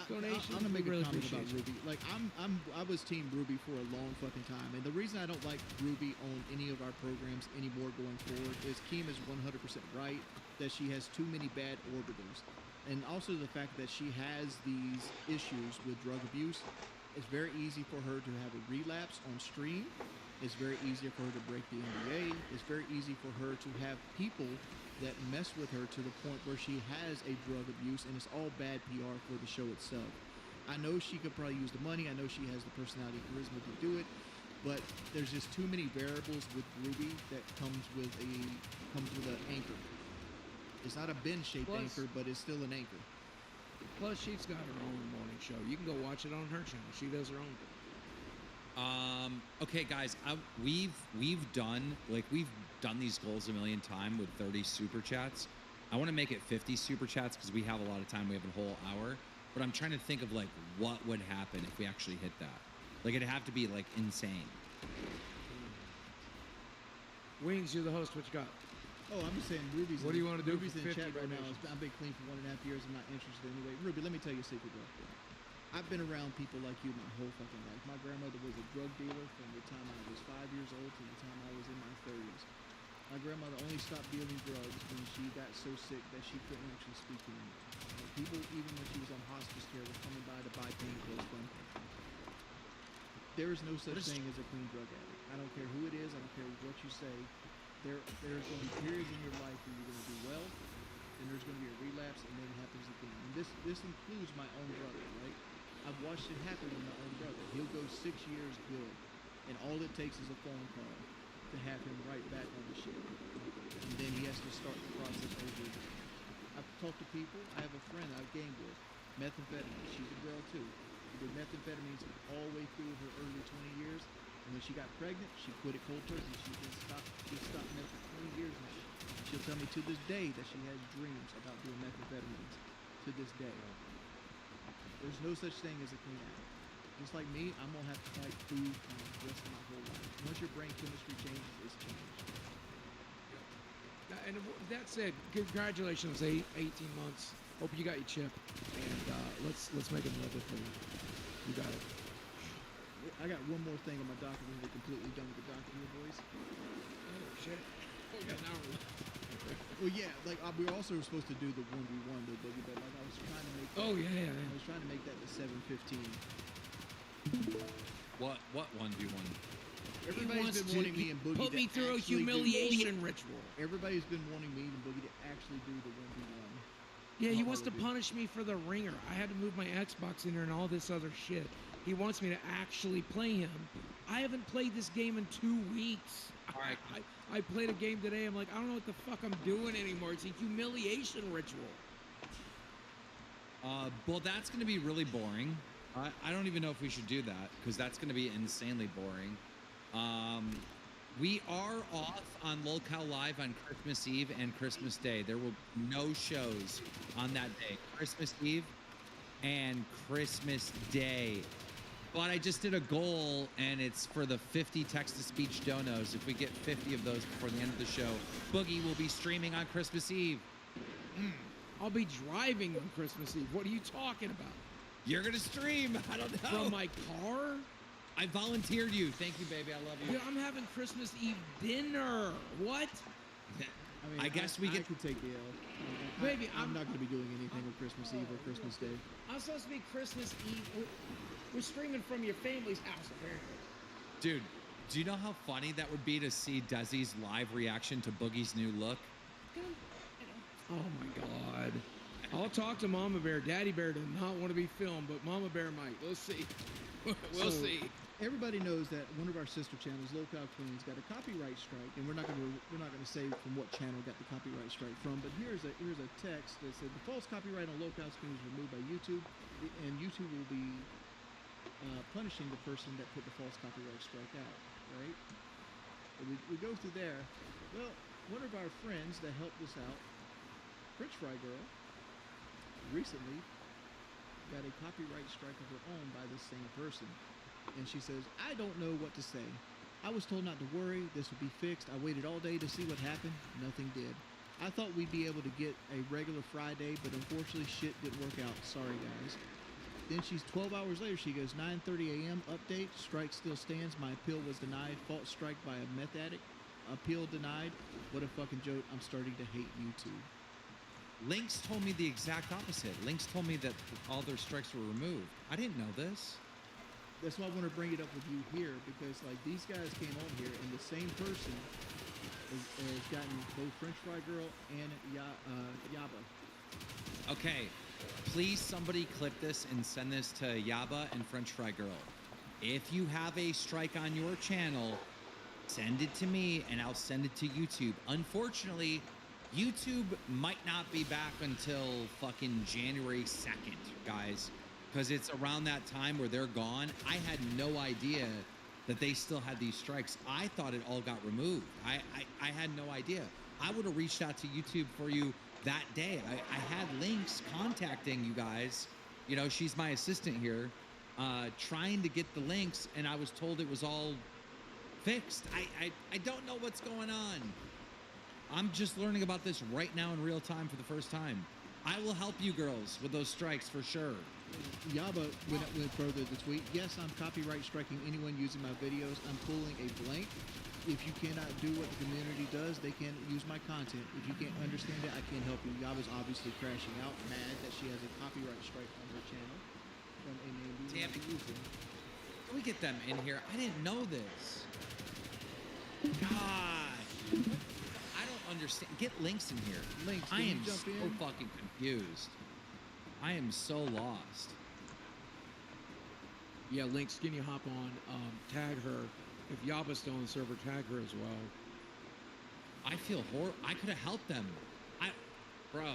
donation. I'm gonna make really a comment about appreciate Ruby. Like I was Team Ruby for a long fucking time, and the reason I don't like Ruby on any of our programs anymore going forward is Keem is 100% right that she has too many bad orbitals, and also the fact that she has these issues with drug abuse. It's very easy for her to have a relapse on stream. It's very easy for her to break the NDA. It's very easy for her to have people that mess with her to the point where she has a drug abuse, and it's all bad PR for the show itself. I know she could probably use the money. I know she has the personality, charisma to do it, but there's just too many variables with Ruby that comes with an anchor. It's not a bin-shaped anchor, but it's still an anchor. Plus, she's got her own morning show. You can go watch it on her channel. She does her own thing. Okay, guys, we've done these goals a million times with 30 super chats. I want to make it 50 super chats because we have a lot of time. We have a whole hour, but I'm trying to think of like what would happen if we actually hit that. Like it'd have to be like insane. Wings, you're the host. What you got? Oh, I'm just saying, Ruby's. What do you want to do Ruby's for in 50 chat right now. donations? I've been clean for 1.5 years. I'm not interested anyway. Ruby, let me tell you a secret, bro. I've been around people like you my whole fucking life. My grandmother was a drug dealer from the time I was 5 years old to the time I was in my 30s. My grandmother only stopped dealing drugs when she got so sick that she couldn't actually speak anymore. And people, even when she was on hospice care, were coming by to buy painkillers from her. There is no such thing as a clean drug addict. I don't care who it is. I don't care what you say. There's going to be periods in your life where you're going to do well, and there's going to be a relapse, and then it happens again. And this includes my own brother, right? I've watched it happen with my own brother. He'll go 6 years good, and all it takes is a phone call to have him right back on the shit. And then he has to start the process over again. I've talked to people. I have a friend I've gamed with, methamphetamine. She's a girl too. She did methamphetamines all the way through her early 20 years. And when she got pregnant, she quit it cold turkey. She just stopped meth for 20 years. And she'll tell me to this day that she has dreams about doing methamphetamines. To this day. There's no such thing as a clean addict. Just like me, I'm going to have to fight food for the rest of my whole life. Once your brain chemistry changes, it's changed. And that said, congratulations, 18 months. Hope you got your chip. And let's make it another for you. You got it. I got one more thing on my docket when we're completely done with the docket here, boys. Oh, shit. Oh, yeah, now Well, yeah, like we're also supposed to do the 1v1, but like I was trying to make. Oh, yeah. I was trying to make that the 7:15. What 1v1? Everybody's been wanting me and Boogie put me to through a actually humiliation ritual. Everybody's been wanting me and Boogie to actually do the 1v1. Yeah, he wants to Holiday. punish me for the ringer. I had to move my Xbox in there and all this other shit. He wants me to actually play him. I haven't played this game in 2 weeks. All right. I played a game today. I'm like, I don't know what the fuck I'm doing anymore. It's a humiliation ritual. Well, that's going to be really boring. I don't even know if we should do that because that's going to be insanely boring. We are off on Lolcow Live on Christmas Eve and Christmas Day. There will be no shows on that day. Christmas Eve and Christmas Day. But I just did a goal, and it's for the 50 text-to-speech donos. If we get 50 of those before the end of the show, Boogie will be streaming on Christmas Eve. I'll be driving on Christmas Eve. What are you talking about? You're going to stream. I don't know. From my car? I volunteered you. Thank you, baby. I love you. Dude, I'm having Christmas Eve dinner. What? I mean, I guess we I get- could take the L. Baby, I'm not going to be doing anything on Christmas Eve or Christmas Day. I'm supposed to be Christmas Eve. We're streaming from your family's house, apparently. Dude, do you know how funny that would be to see Desi's live reaction to Boogie's new look? Oh my God. I'll talk to Mama Bear. Daddy Bear does not want to be filmed, but Mama Bear might. We'll see. We'll So, see. Everybody knows that one of our sister channels, Lolcow Queens, got a copyright strike, and we're not going to say from what channel got the copyright strike from. But here's a text that said the false copyright on Lolcow Queens was removed by YouTube, and YouTube will be punishing the person that put the false copyright strike out. Right? And we go through there. Well, one of our friends that helped us out, French Fry Girl, recently got a copyright strike of her own by the same person. And she says, I don't know what to say. I was told not to worry, this would be fixed. I waited all day to see what happened. Nothing did. I thought we'd be able to get a regular Friday, but unfortunately shit didn't work out. Sorry guys. Then she's 12 hours later, she goes, 9:30 a.m. update, strike still stands. My appeal was denied. Fault strike by a meth addict. Appeal denied. What a fucking joke. I'm starting to hate YouTube. Lynx told me the exact opposite. Lynx told me that all their strikes were removed. I didn't know this. That's why I want to bring it up with you here, because like these guys came on here and the same person has gotten both French Fry Girl and Yaba. Okay, please somebody clip this and send this to Yaba and French Fry Girl. If you have a strike on your channel, send it to me and I'll send it to YouTube. Unfortunately, YouTube might not be back until fucking January 2nd, guys, because it's around that time where they're gone. I had no idea that they still had these strikes. I thought it all got removed. I had no idea. I would have reached out to YouTube for you that day. I had links contacting you guys. You know, she's my assistant here, trying to get the links, and I was told it was all fixed. I don't know what's going on. I'm just learning about this right now in real time for the first time. I will help you girls with those strikes for sure. Yaba went further this week. Yes, I'm copyright striking anyone using my videos. I'm pulling a blank. If you cannot do what the community does, they can't use my content. If you can't understand it, I can't help you. Yaba's obviously crashing out, mad that she has a copyright strike on her channel from a name we Damn it. using. Can we get them in here? I didn't know this. God. I don't understand. Get Links in here. Links, I can you am jump so in? fucking confused. I am so lost. Yeah, Links, can you hop on? Tag her. If Yaba's still on the server, tag her as well. I feel I could have helped them. Bro.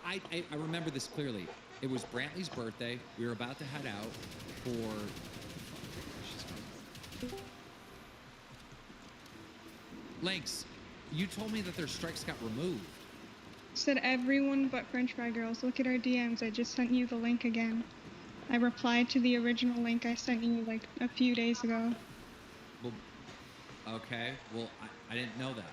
I remember this clearly. It was Brantley's birthday. We were about to head out for. Links, you told me that their strikes got removed. Said everyone but French Fry Girls. Look at our DMs. I just sent you the link again. I replied to the original link I sent you like a few days ago. Well, okay. Well, I didn't know that.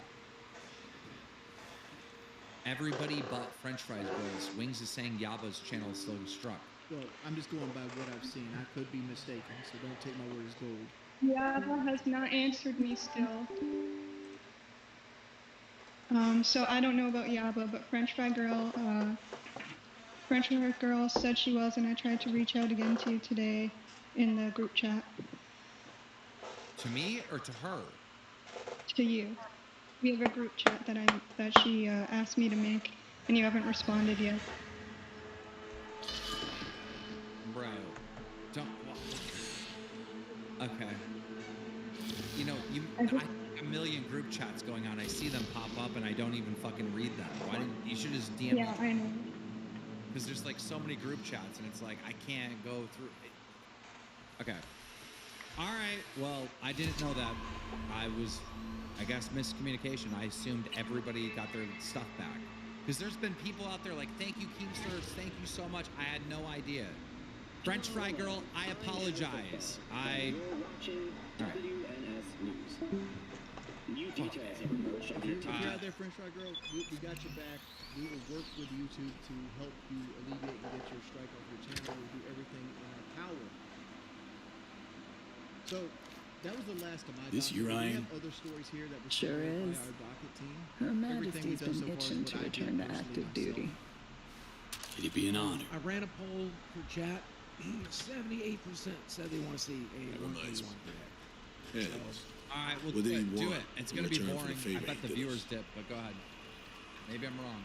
Everybody but French Fries Girls. Wings is saying Yaba's channel is still struck. Well, I'm just going by what I've seen. I could be mistaken, so don't take my word as gold. Yaba has not answered me still. So I don't know about Yaba, but French Fry Girl said she was, and I tried to reach out again to you today in the group chat. To me or to her? To you. We have a group chat that she asked me to make, and you haven't responded yet. Bro, don't. Okay. You know, I have a million group chats going on. I see them pop up, and I don't even fucking read them. Why didn't you should just DM me? Yeah, I know. Because there's like so many group chats, and it's like I can't go through it. Okay. All right. Well, I didn't know that. I guess, miscommunication. I assumed everybody got their stuff back. Because there's been people out there like, thank you, Keemsters. Thank you so much. I had no idea. French Fry Girl, I apologize. All right. If you're out there, French Fry Girl, we got your back. We will work with YouTube to help you alleviate and get your strike off your channel. We'll do everything in our power. So, that was the last of my This docket. We Urian? have other stories here that were Sure submitted is. by our docket team. Her Everything we've Majesty's done been so far is itching what to I did return to personally active myself. duty. It'd be an honor. I ran a poll for chat. 78% said they want to see a Have a 1v1 nice one. today. Heads. All right, well, What did he do want it. It's in going to be return for the boring. I favor bet he the did viewers us? dip, but go ahead. Maybe I'm wrong.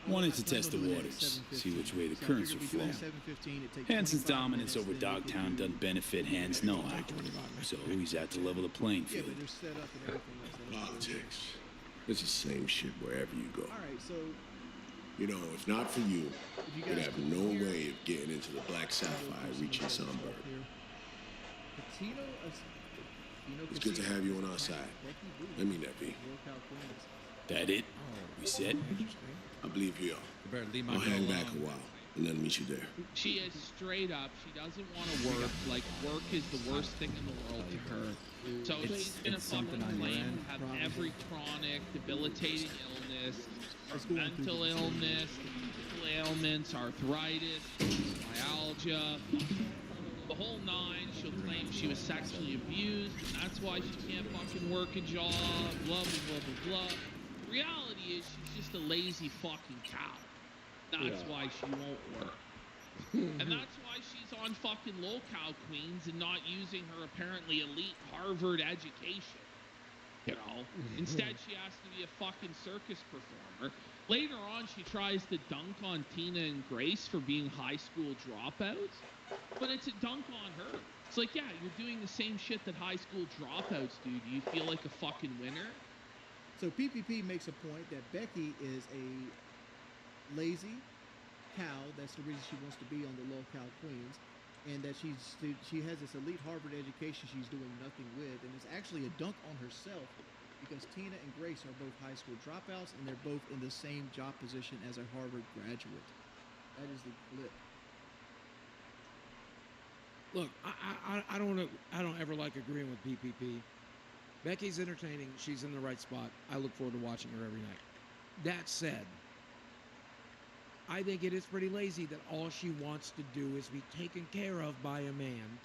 Wanted to test the waters, see which way the currents would flow. Hansen's dominance over Dogtown doesn't benefit Hans no how, so he's out to level the playing Yeah, field. but they're set up and everything else. Politics. It's the same shit wherever you go. All right, so You know, if not for you, you we'd guys have can no hear- way of getting into the Black Sapphire reaching Sunbird. It's good to have you on our side. Let me that be. That it? We set? I believe you You better leave my I'll girl hang back alone. a while and then meet you there. She is straight up. She doesn't want to work. Like, work is the worst thing in the world to her. So she's gonna something fucking on your claim end. to have every chronic, debilitating illness, mental illness, physical ailments, arthritis, myalgia, the whole nine. She'll claim she was sexually abused, and that's why she can't fucking work a job, blah, blah, blah, blah, blah. The reality is she's just a lazy fucking cow. That's why she won't work. And that's why she's on fucking Lolcow Queens and not using her apparently elite Harvard education. You know? Instead, she has to be a fucking circus performer. Later on, she tries to dunk on Tina and Grace for being high school dropouts. But it's a dunk on her. It's like, yeah, you're doing the same shit that high school dropouts do. Do you feel like a fucking winner? So PPP makes a point that Becky is a lazy cow. That's the reason she wants to be on the Low Cow Queens. and that she has this elite Harvard education she's doing nothing with, and it's actually a dunk on herself because Tina and Grace are both high school dropouts, and they're both in the same job position as a Harvard graduate. That is the clip. Look, I don't ever like agreeing with PPP. Becky's entertaining. She's in the right spot. I look forward to watching her every night. That said, I think it is pretty lazy that all she wants to do is be taken care of by a man.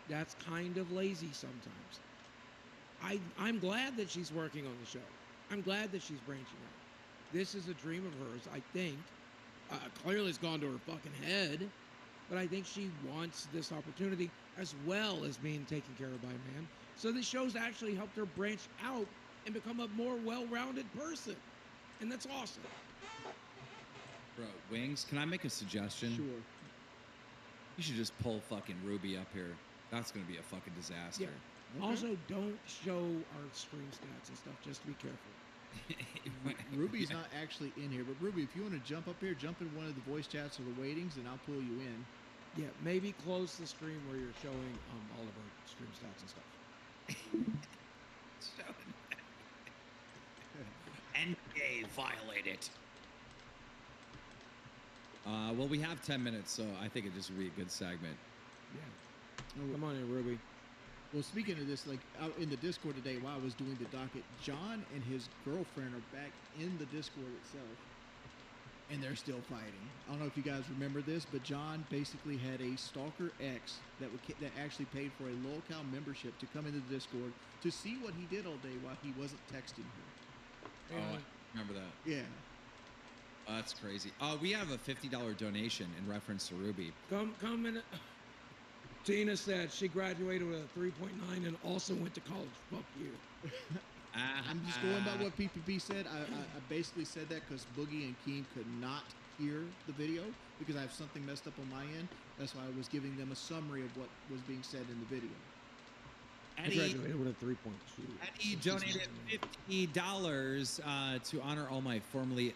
That's kind of lazy sometimes. I'm glad that she's working on the show. I'm glad that she's branching out. This is a dream of hers, I think. Clearly it's gone to her fucking head, but I think she wants this opportunity as well as being taken care of by a man. So this show's actually helped her branch out and become a more well-rounded person. And that's awesome. Bro, Wings, can I make a suggestion? Sure. You should just pull fucking Ruby up here. That's going to be a fucking disaster. Yeah. Okay. Also, don't show our stream stats and stuff. Just be careful. Ruby's not actually in here, but Ruby, if you want to jump up here, jump in one of the voice chats or the waitings, and I'll pull you in. Yeah, maybe close the stream where you're showing all of our stream stats and stuff. NDA violated. Well, we have 10 minutes, so I think it just would be a good segment. Yeah. Come on in, Ruby. Well, speaking of this, like out in the Discord today, while I was doing the docket, John and his girlfriend are back in the Discord itself, and they're still fighting. I don't know if you guys remember this, but John basically had a stalker ex that actually paid for a locale membership to come into the Discord to see what he did all day while he wasn't texting her. Oh, I remember that. Yeah. Oh, that's crazy. We have a $50 donation in reference to Ruby. Come in. Tina said she graduated with a 3.9 and also went to college. Fuck you. I'm just going by what PPP said. I basically said that because Boogie and Keem could not hear the video because I have something messed up on my end. That's why I was giving them a summary of what was being said in the video. I graduated with a 3.2. He donated $50 to honor all my formerly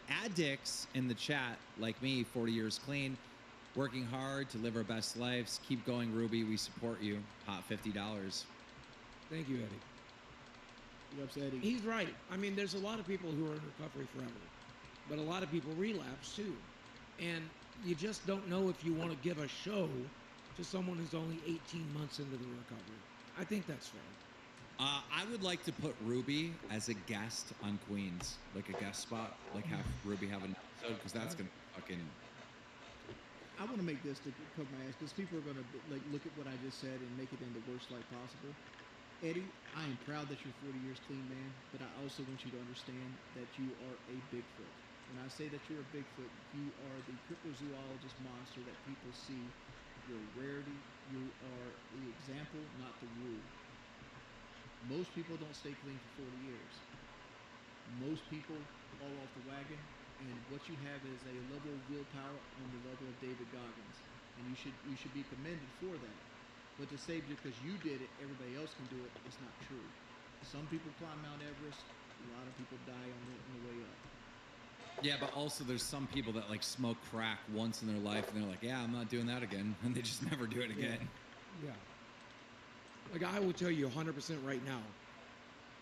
addicts in the chat, like me, 40 years clean. Working hard to live our best lives. Keep going, Ruby. We support you. Hot $50. Thank you, Eddie. Yep, Eddie. He's right. I mean, there's a lot of people who are in recovery forever, but a lot of people relapse too. And you just don't know if you want to give a show to someone who's only 18 months into the recovery. I think that's fair. I would like to put Ruby as a guest on Queens, like a guest spot, like have Ruby have an episode, because that's gonna fucking. I want to make this to cover my ass because people are going to like look at what I just said and make it in the worst light possible. Eddie, I am proud that you're 40 years clean, man, but I also want you to understand that you are a Bigfoot. When I say that you're a Bigfoot, you are the cryptozoologist monster that people see. You're a rarity. You are the example, not the rule. Most people don't stay clean for 40 years. Most people fall off the wagon. And what you have is a level of willpower on the level of David Goggins, and you should be commended for that. But to say because you did it, everybody else can do it, it's not true. Some people climb Mount Everest. A lot of people die on the way up. Yeah, but also there's some people that like smoke crack once in their life, and they're like, "Yeah, I'm not doing that again," and they just never do it again. Yeah. Like I will tell you 100% right now,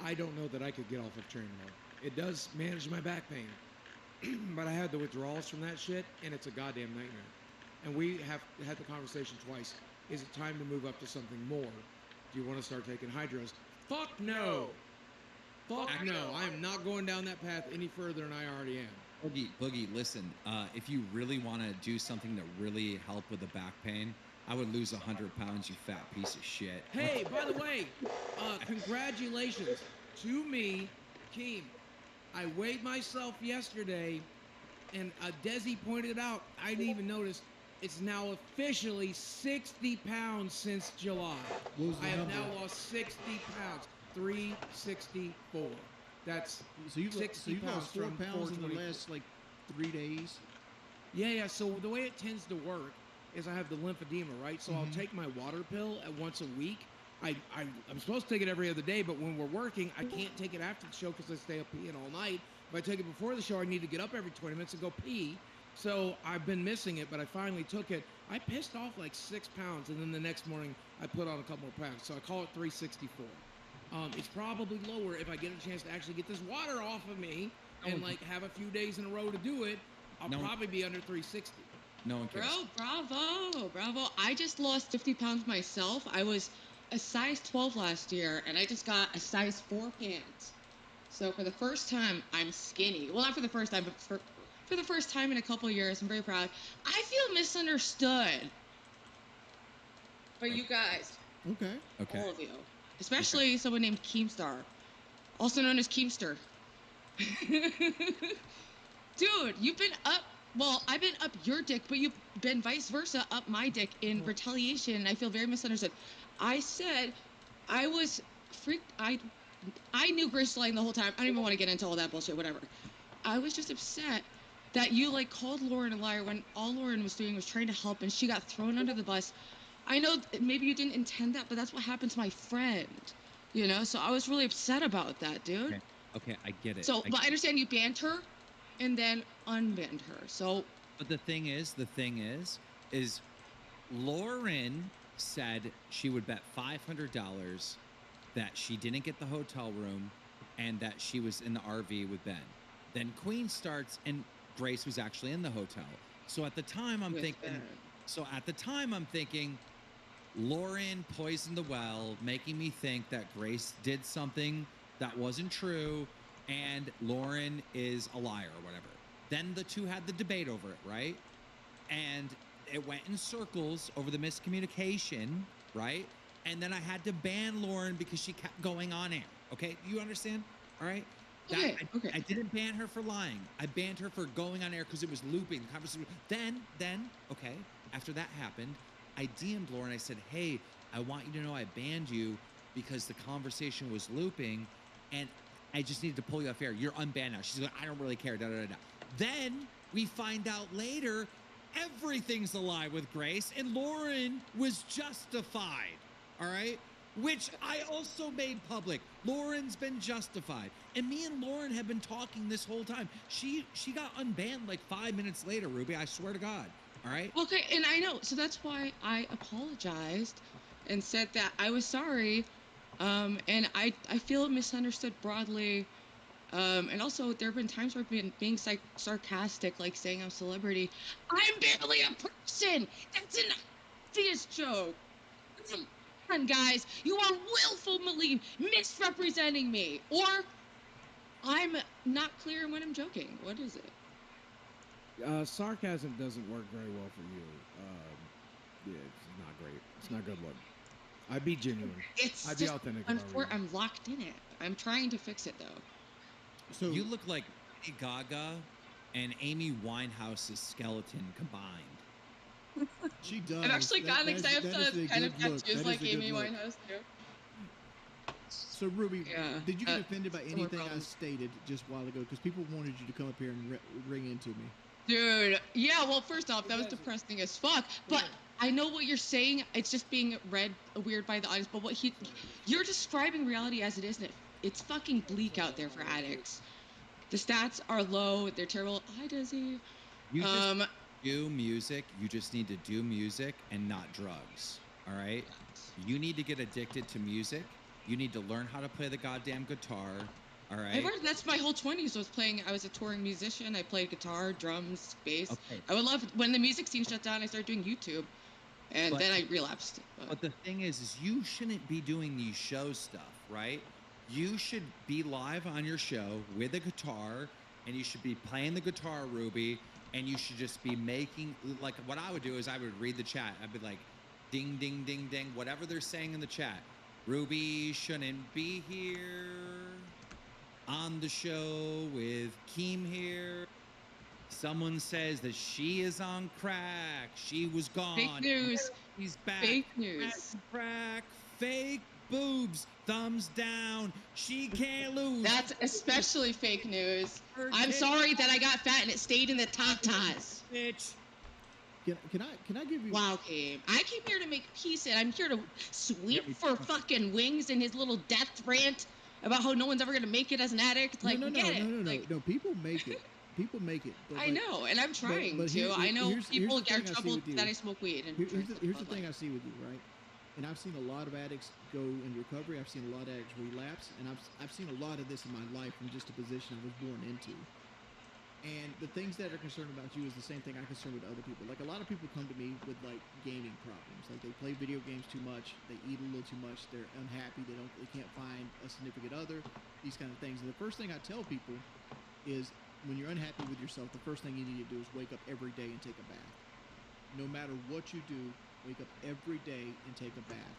I don't know that I could get off of Trainwell. It does manage my back pain. But I had the withdrawals from that shit, and it's a goddamn nightmare. And we have had the conversation twice. Is it time to move up to something more? Do you want to start taking hydros? Fuck no! Fuck no! I am not going down that path any further than I already am. Boogie, listen. If you really want to do something to really help with the back pain, I would lose 100 pounds, you fat piece of shit. Hey, by the way, congratulations to me, Keem. I weighed myself yesterday, and Desi pointed out, I didn't even notice, it's now officially 60 pounds since July. I have now lost 60 pounds, 364. That's so you've 60 lost 4 pounds in the last, like, 3 days? Yeah, so the way it tends to work is I have the lymphedema, right? So I'll take my water pill at once a week. I'm supposed to take it every other day, but when we're working, I can't take it after the show because I stay up peeing all night. If I take it before the show, I need to get up every 20 minutes and go pee. So I've been missing it, but I finally took it. I pissed off like 6 pounds, and then the next morning I put on a couple more pounds. So I call it 364. It's probably lower if I get a chance to actually get this water off of me and like have a few days in a row to do it. I'll probably be under 360. No one cares. Bro, bravo. I just lost 50 pounds myself. I was a size 12 last year, and I just got a size 4 pants. So for the first time, I'm skinny. Well, not for the first time, but for the first time in a couple of years, I'm very proud. I feel misunderstood. But you guys. Okay. All of you. Especially someone named Keemstar, also known as Keemster. Dude, you've been up. Well, I've been up your dick, but you've been vice versa up my dick in retaliation, and I feel very misunderstood. I said I was freaked. I knew Grace was lying the whole time. I don't even want to get into all that bullshit, whatever. I was just upset that you, like, called Lauren a liar when all Lauren was doing was trying to help, and she got thrown under the bus. I know maybe you didn't intend that, but that's what happened to my friend, you know? So I was really upset about that, dude. Okay, I get it. So, but I understand you banned her and then unbanned her, so... But the thing is Lauren said she would bet $500 that she didn't get the hotel room and that she was in the RV with Ben. Then Queen starts and Grace was actually in the hotel. So at the time I'm thinking Lauren poisoned the well, making me think that Grace did something that wasn't true and Lauren is a liar or whatever. Then the two had the debate over it, right? And it went in circles over the miscommunication, right? And then I had to ban Lauren because she kept going on air. Okay, you understand? All right. I didn't ban her for lying. I banned her for going on air because it was looping the conversation. Then, okay, after that happened, I DM'd Lauren. I said, hey, I want you to know I banned you because the conversation was looping and I just needed to pull you off air. You're unbanned now. She's like, I don't really care. Da, da, da, da. Then we find out later everything's a lie with Grace and Lauren was justified. All right. Which I also made public. Lauren's been justified. And me and Lauren have been talking this whole time. She got unbanned like 5 minutes later, Ruby. I swear to God. All right? Okay, and I know. So that's why I apologized and said that I was sorry. And I feel misunderstood broadly. And also, there have been times where I've been being sarcastic, like saying I'm a celebrity. I'm barely a person. That's an obvious joke. Come on, guys. You are willfully misrepresenting me. Or I'm not clear when I'm joking. What is it? Sarcasm doesn't work very well for you. Yeah, it's not great. It's not good look. I'd be genuine. I'd be authentic. I'm locked in it. I'm trying to fix it, though. So you look like Lady Gaga and Amy Winehouse's skeleton combined. She does. I've actually gotten because I have to kind of tattoos like Amy Winehouse too. So Ruby, did you get offended by anything I stated just a while ago? Because people wanted you to come up here and ring into me. Dude, yeah. Well, first off, that was depressing as fuck. But I know what you're saying. It's just being read weird by the audience. But you're describing reality as it is, and it's fucking bleak out there for addicts. The stats are low. They're terrible. Hi, Dizzy. You just do music. You just need to do music and not drugs. All right. You need to get addicted to music. You need to learn how to play the goddamn guitar. All right. That's my whole 20s was playing. I was a touring musician. I played guitar, drums, bass. Okay. I would love when the music scene shut down. I started doing YouTube, and then I relapsed. But the thing is you shouldn't be doing these show stuff, right? You should be live on your show with a guitar, and you should be playing the guitar, Ruby, and you should just be making, like, what I would do is I would read the chat. I'd be like, ding, ding, ding, ding, whatever they're saying in the chat. Ruby shouldn't be here on the show with Keem here. Someone says that she is on crack. She was gone. Fake news. She's back. Fake news. Crack. Fake boobs. Thumbs down. She can't lose. That's especially fake news. I'm sorry that I got fat and it stayed in the tatas. Bitch. Can I give you? Wow, Keem. I came here to make peace, and I'm here to sweep for fucking Wings and his little death rant about how no one's ever gonna make it as an addict. Like, No. People make it. people make it. But I know, and I'm trying to. I know people get in trouble that I smoke weed. And here's the thing I see with you, right? And I've seen a lot of addicts go in recovery. I've seen a lot of addicts relapse, and I've seen a lot of this in my life from just a position I was born into. And the things that are concerned about you is the same thing I'm concerned with other people. Like, a lot of people come to me with like gaming problems. Like, they play video games too much, they eat a little too much, they're unhappy, they can't find a significant other, these kind of things. And the first thing I tell people is, when you're unhappy with yourself, the first thing you need to do is wake up every day and take a bath. No matter what you do, wake up every day and take a bath,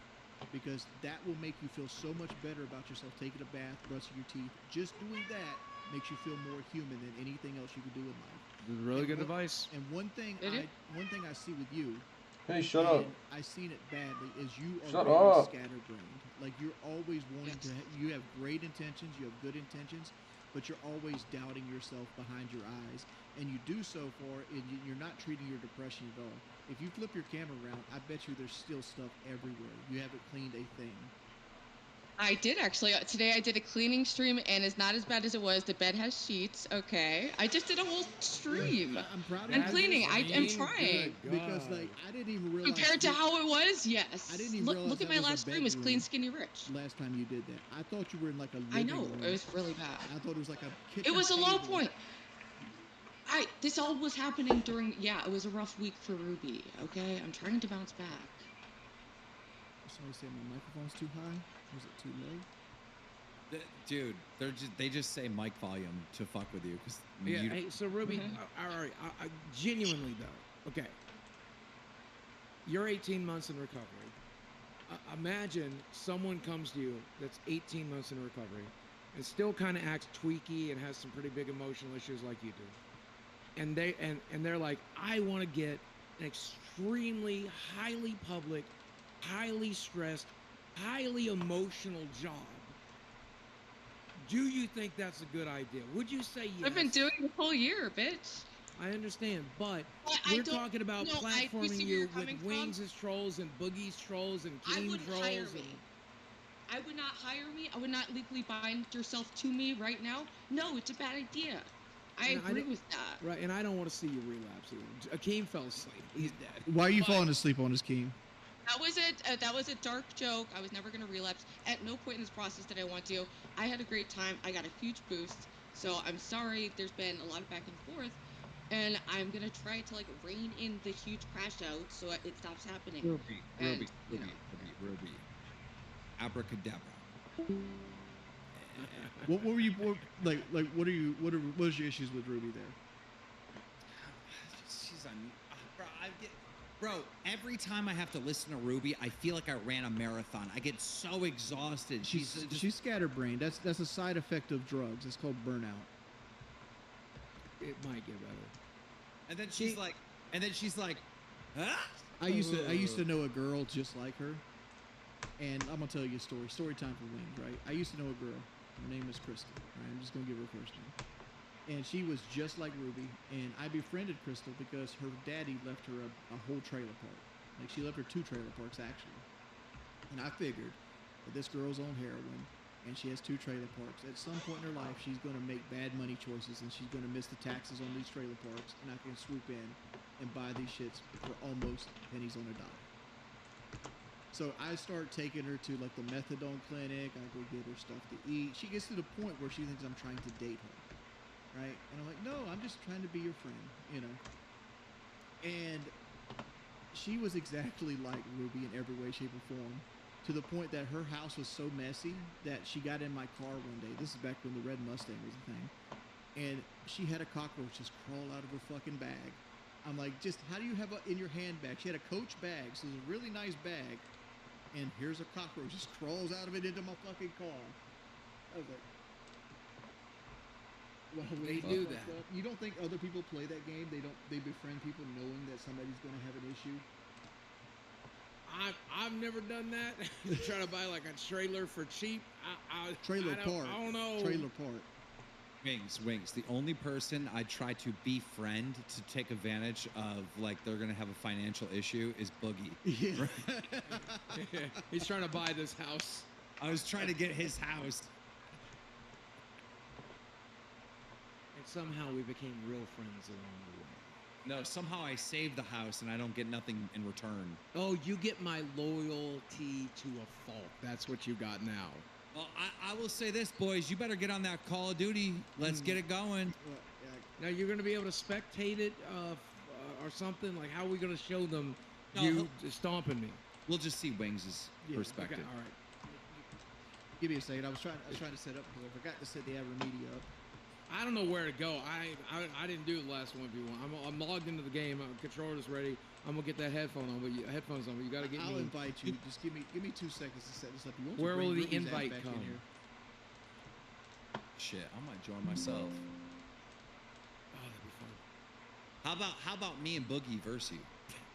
because that will make you feel so much better about yourself. Taking a bath, brushing your teeth, just doing that makes you feel more human than anything else you can do in life. This is really good advice. And one thing I see with you, hey, shut up. I seen it badly, is you are Shut very up. scatterbrained. Like, you're always wanting to. You have great intentions. You have good intentions, but you're always doubting yourself behind your eyes, and you do so for, and you're not treating your depression at all. If you flip your camera around, I bet you there's still stuff everywhere. You haven't cleaned a thing. I did actually. Today I did a cleaning stream, and it's not as bad as it was. The bed has sheets. Okay, I just did a whole stream. I'm proud of and you. cleaning. I am trying. Because like, I didn't even realize. Compared to how it was, yes. I didn't even realize look at that my was a last stream. It's bedroom. clean, skinny, rich. Last time you did that, I thought you were in like a living I know room. it was really bad. I thought it was like a kitchen. It was a low table. point. This all was happening during. Yeah, it was a rough week for Ruby. Okay, I'm trying to bounce back. Somebody said my microphone's too high. Was it too low? Dude, they just say mic volume to fuck with you because Hey, so Ruby, all right, genuinely though, okay, you're 18 months in recovery. Imagine someone comes to you that's 18 months in recovery and still kind of acts tweaky and has some pretty big emotional issues like you do, and they're like, I want to get an extremely highly public, highly stressed, highly emotional job. Do you think that's a good idea? Would you say yes? I've been doing it the whole year, bitch. I understand, but I we're don't- talking about no, I platforming see where you you're with coming Wings from. as trolls and Boogie's trolls and I Clean wouldn't trolls. hire and, me. I would not hire me. I would not legally bind yourself to me right now. No, it's a bad idea. I And agree don't- with that. Right, and I don't want to see you relapse either. Akeem fell asleep. He's dead. Why are you falling asleep on this, Keem? That was it. That was a dark joke. I was never going to relapse. At no point in this process did I want to. I had a great time. I got a huge boost. So I'm sorry there's been a lot of back and forth. And I'm going to try to, like, rein in the huge crash out so it stops happening. Ruby, you know. Ruby. Abracadabra. What were you what was your issues with Ruby there? She's on. Bro, every time I have to listen to Ruby, I feel like I ran a marathon. I get so exhausted. She's scatterbrained. That's a side effect of drugs. It's called burnout. It might get better. And then she's like, huh? I used to know a girl just like her, and I'm gonna tell you a story. Story time for Wings, right? I used to know a girl. Her name is Crystal. Right? I'm just gonna give her a first name. And she was just like Ruby, and I befriended Crystal because her daddy left her a whole trailer park. Like, she left her 2 trailer parks actually. And I figured that this girl's on heroin, and she has 2 trailer parks. At some point in her life, she's going to make bad money choices, and she's going to miss the taxes on these trailer parks, and I can swoop in and buy these shits for almost pennies on a dollar. So I start taking her to like the methadone clinic. I go get her stuff to eat. She gets to the point where she thinks I'm trying to date her. Right? And I'm like, no, I'm just trying to be your friend, you know. And she was exactly like Ruby in every way, shape, or form, to the point that her house was so messy that she got in my car one day. This is back when the red Mustang was a thing. And she had a cockroach just crawl out of her fucking bag. I'm like, just how do you have in your handbag? She had a Coach bag, so it was a really nice bag. And here's a cockroach just crawls out of it into my fucking car. I was like, well, They do that. You don't think other people play that game? They befriend people knowing that somebody's going to have an issue? I've never done that. Trying to buy like a trailer for cheap. Trailer park. I don't know. Trailer park. Wings. The only person I try to befriend to take advantage of, like, they're gonna have a financial issue is Boogie. Yeah. He's trying to buy this house. I was trying to get his house. And somehow we became real friends along the way. No, somehow I saved the house and I don't get nothing in return. Oh, you get my loyalty to a fault. That's what you got now. Well, I will say this, boys. You better get on that Call of Duty. Let's get it going. Now you're going to be able to spectate it or something? Like, how are we going to show them you stomping me? We'll just see Wings' perspective. Okay, all right. Give me a second. I was trying to set up because I forgot to set the Abra Media up. I don't know where to go. I didn't do the last 1v1. I'm logged into the game. Controller's ready. I'm gonna get that headphone on, but headphones on. But you gotta get I'll me. invite you. Just give me 2 seconds to set this up. You want to Where bring will the Ruby's ass invite back in come? here. Shit, I might join myself. Oh, that'd be fun. How about me and Boogie versus you?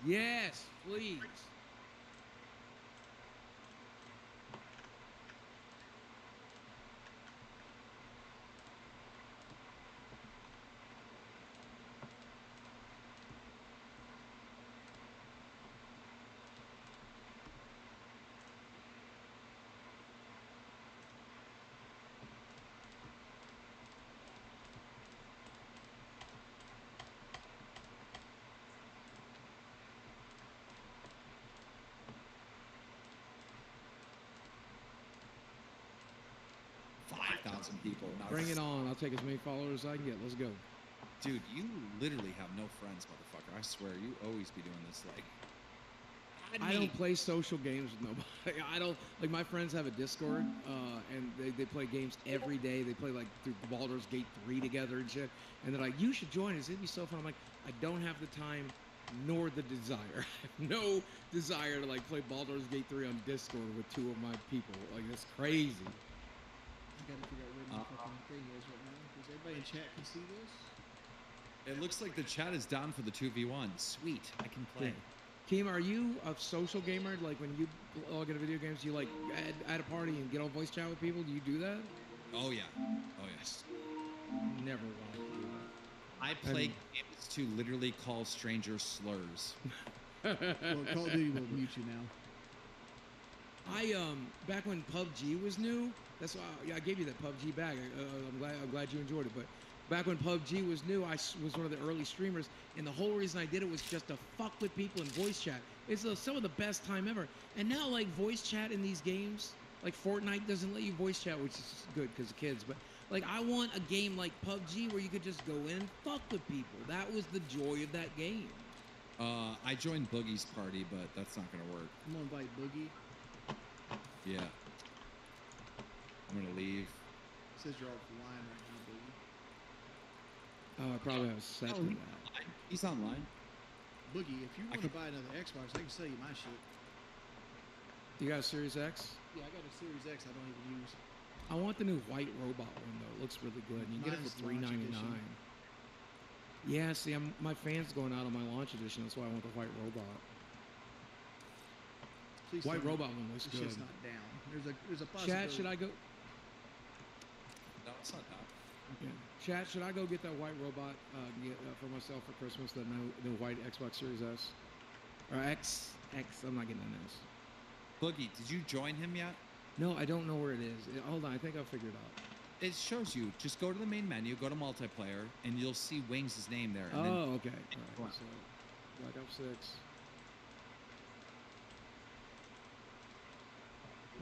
Yes, please. People. Now, Bring it on. I'll take as many followers as I can get. Let's go. Dude, you literally have no friends, motherfucker. I swear, you always be doing this. Like, I don't play social games with nobody. I don't like my friends have a Discord, and they play games every day. They play like through Baldur's Gate 3 together and shit. And they're like, "You should join us. It'd be so fun." I'm like, I don't have the time nor the desire. I have no desire to like play Baldur's Gate 3 on Discord with 2 of my people. Like, that's crazy. I gotta figure out where the fucking thing is right now. Does everybody in chat can see this? It looks like the chat is down for the 2v1. Sweet, I can play. Keem, are you a social gamer? Like when you log into video games, you like add a party and get on voice chat with people? Do you do that? Oh yeah. Oh yes. Never wanted to do that. I play games to literally call strangers slurs. Well, Call of Duty will mute you now. Back when PUBG was new, that's why I gave you that PUBG bag. I'm glad you enjoyed it. But back when PUBG was new, I was one of the early streamers, and the whole reason I did it was just to fuck with people in voice chat. It's some of the best time ever. And now, like, voice chat in these games, like Fortnite doesn't let you voice chat, which is good because of kids. But like, I want a game like PUBG where you could just go in and fuck with people. That was the joy of that game. I joined Boogie's party, but that's not gonna work. I'm gonna invite Boogie. Yeah. I'm gonna leave. It says you're offline right now, Boogie. I probably have set to that. He's online. Boogie, if you want to buy another Xbox, I can sell you my shit. You got a Series X? Yeah, I got a Series X I don't even use. I want the new white robot one though. It looks really good. You can get it for $3.99. Yeah, see, my fan's going out on my launch edition. That's why I want the white robot. Please white robot one looks the good. shit's not down. There's a possibility. Chat, should I go? No, it's not down. Yeah. Chat, should I go get that white robot for myself for Christmas? The new white Xbox Series S or X? I'm not getting an S. Boogie, did you join him yet? No, I don't know where it is. Hold on, I think I'll figure it out. It shows you. Just go to the main menu, go to multiplayer, and you'll see Wings' name there. And Oh, okay. All right. So, Black Ops 6.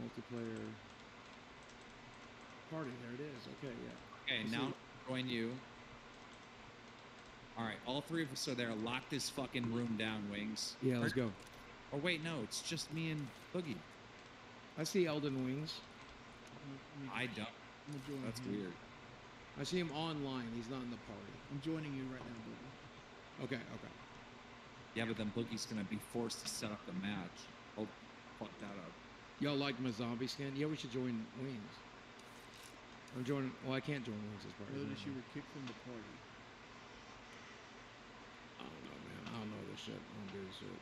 Multiplayer. Party, there it is. Okay, yeah. Okay, now join you. All right, all 3 of us are there. Lock this fucking room down, Wings. Yeah, let's go. Or wait, no, it's just me and Boogie. I see Elden Wings. I don't. That's weird. I see him online. He's not in the party. I'm joining you right now, Boogie. Okay, okay. Yeah, but then Boogie's gonna be forced to set up the match. Oh, fuck that up. Y'all like my zombie skin? Yeah, we should join Wings. I'm joining. Well, I can't join Wings' party. Notice you were kicked from the party. I don't know, man. I don't know this shit. I don't do this shit.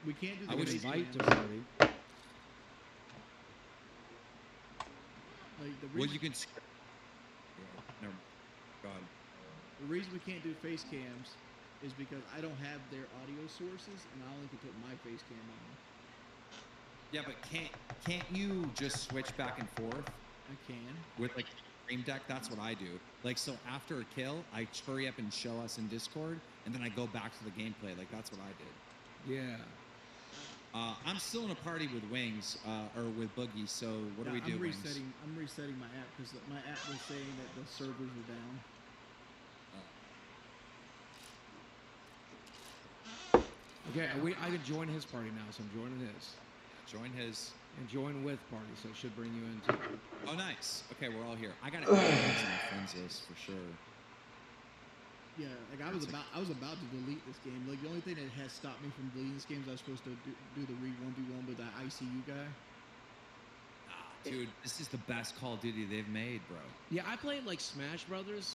We can't do the I would face invite cams. to party. Like the Well, reason, you can. Never. God. the reason we can't do face cams is because I don't have their audio sources, and I only can put my face cam on. Yeah, but can't you just switch back and forth I can. with like stream deck? That's what I do. Like, so after a kill, I hurry up and show us in Discord, and then I go back to the gameplay. Like, that's what I did. Yeah. I'm still in a party with Wings, or with Boogie. So what do we do? I'm Wings? resetting my app because my app was saying that the servers were down. Okay, I can join his party now, so I'm joining his. Join his. And join with party, so it should bring you into. Oh, nice. Okay, we're all here. I gotta add things on my friends list for sure. Yeah, like I was about to delete this game. Like the only thing that has stopped me from deleting this game is I was supposed to do the Read 1v1 with that ICU guy. Dude, this is the best Call of Duty they've made, bro. Yeah, I played like Smash Brothers.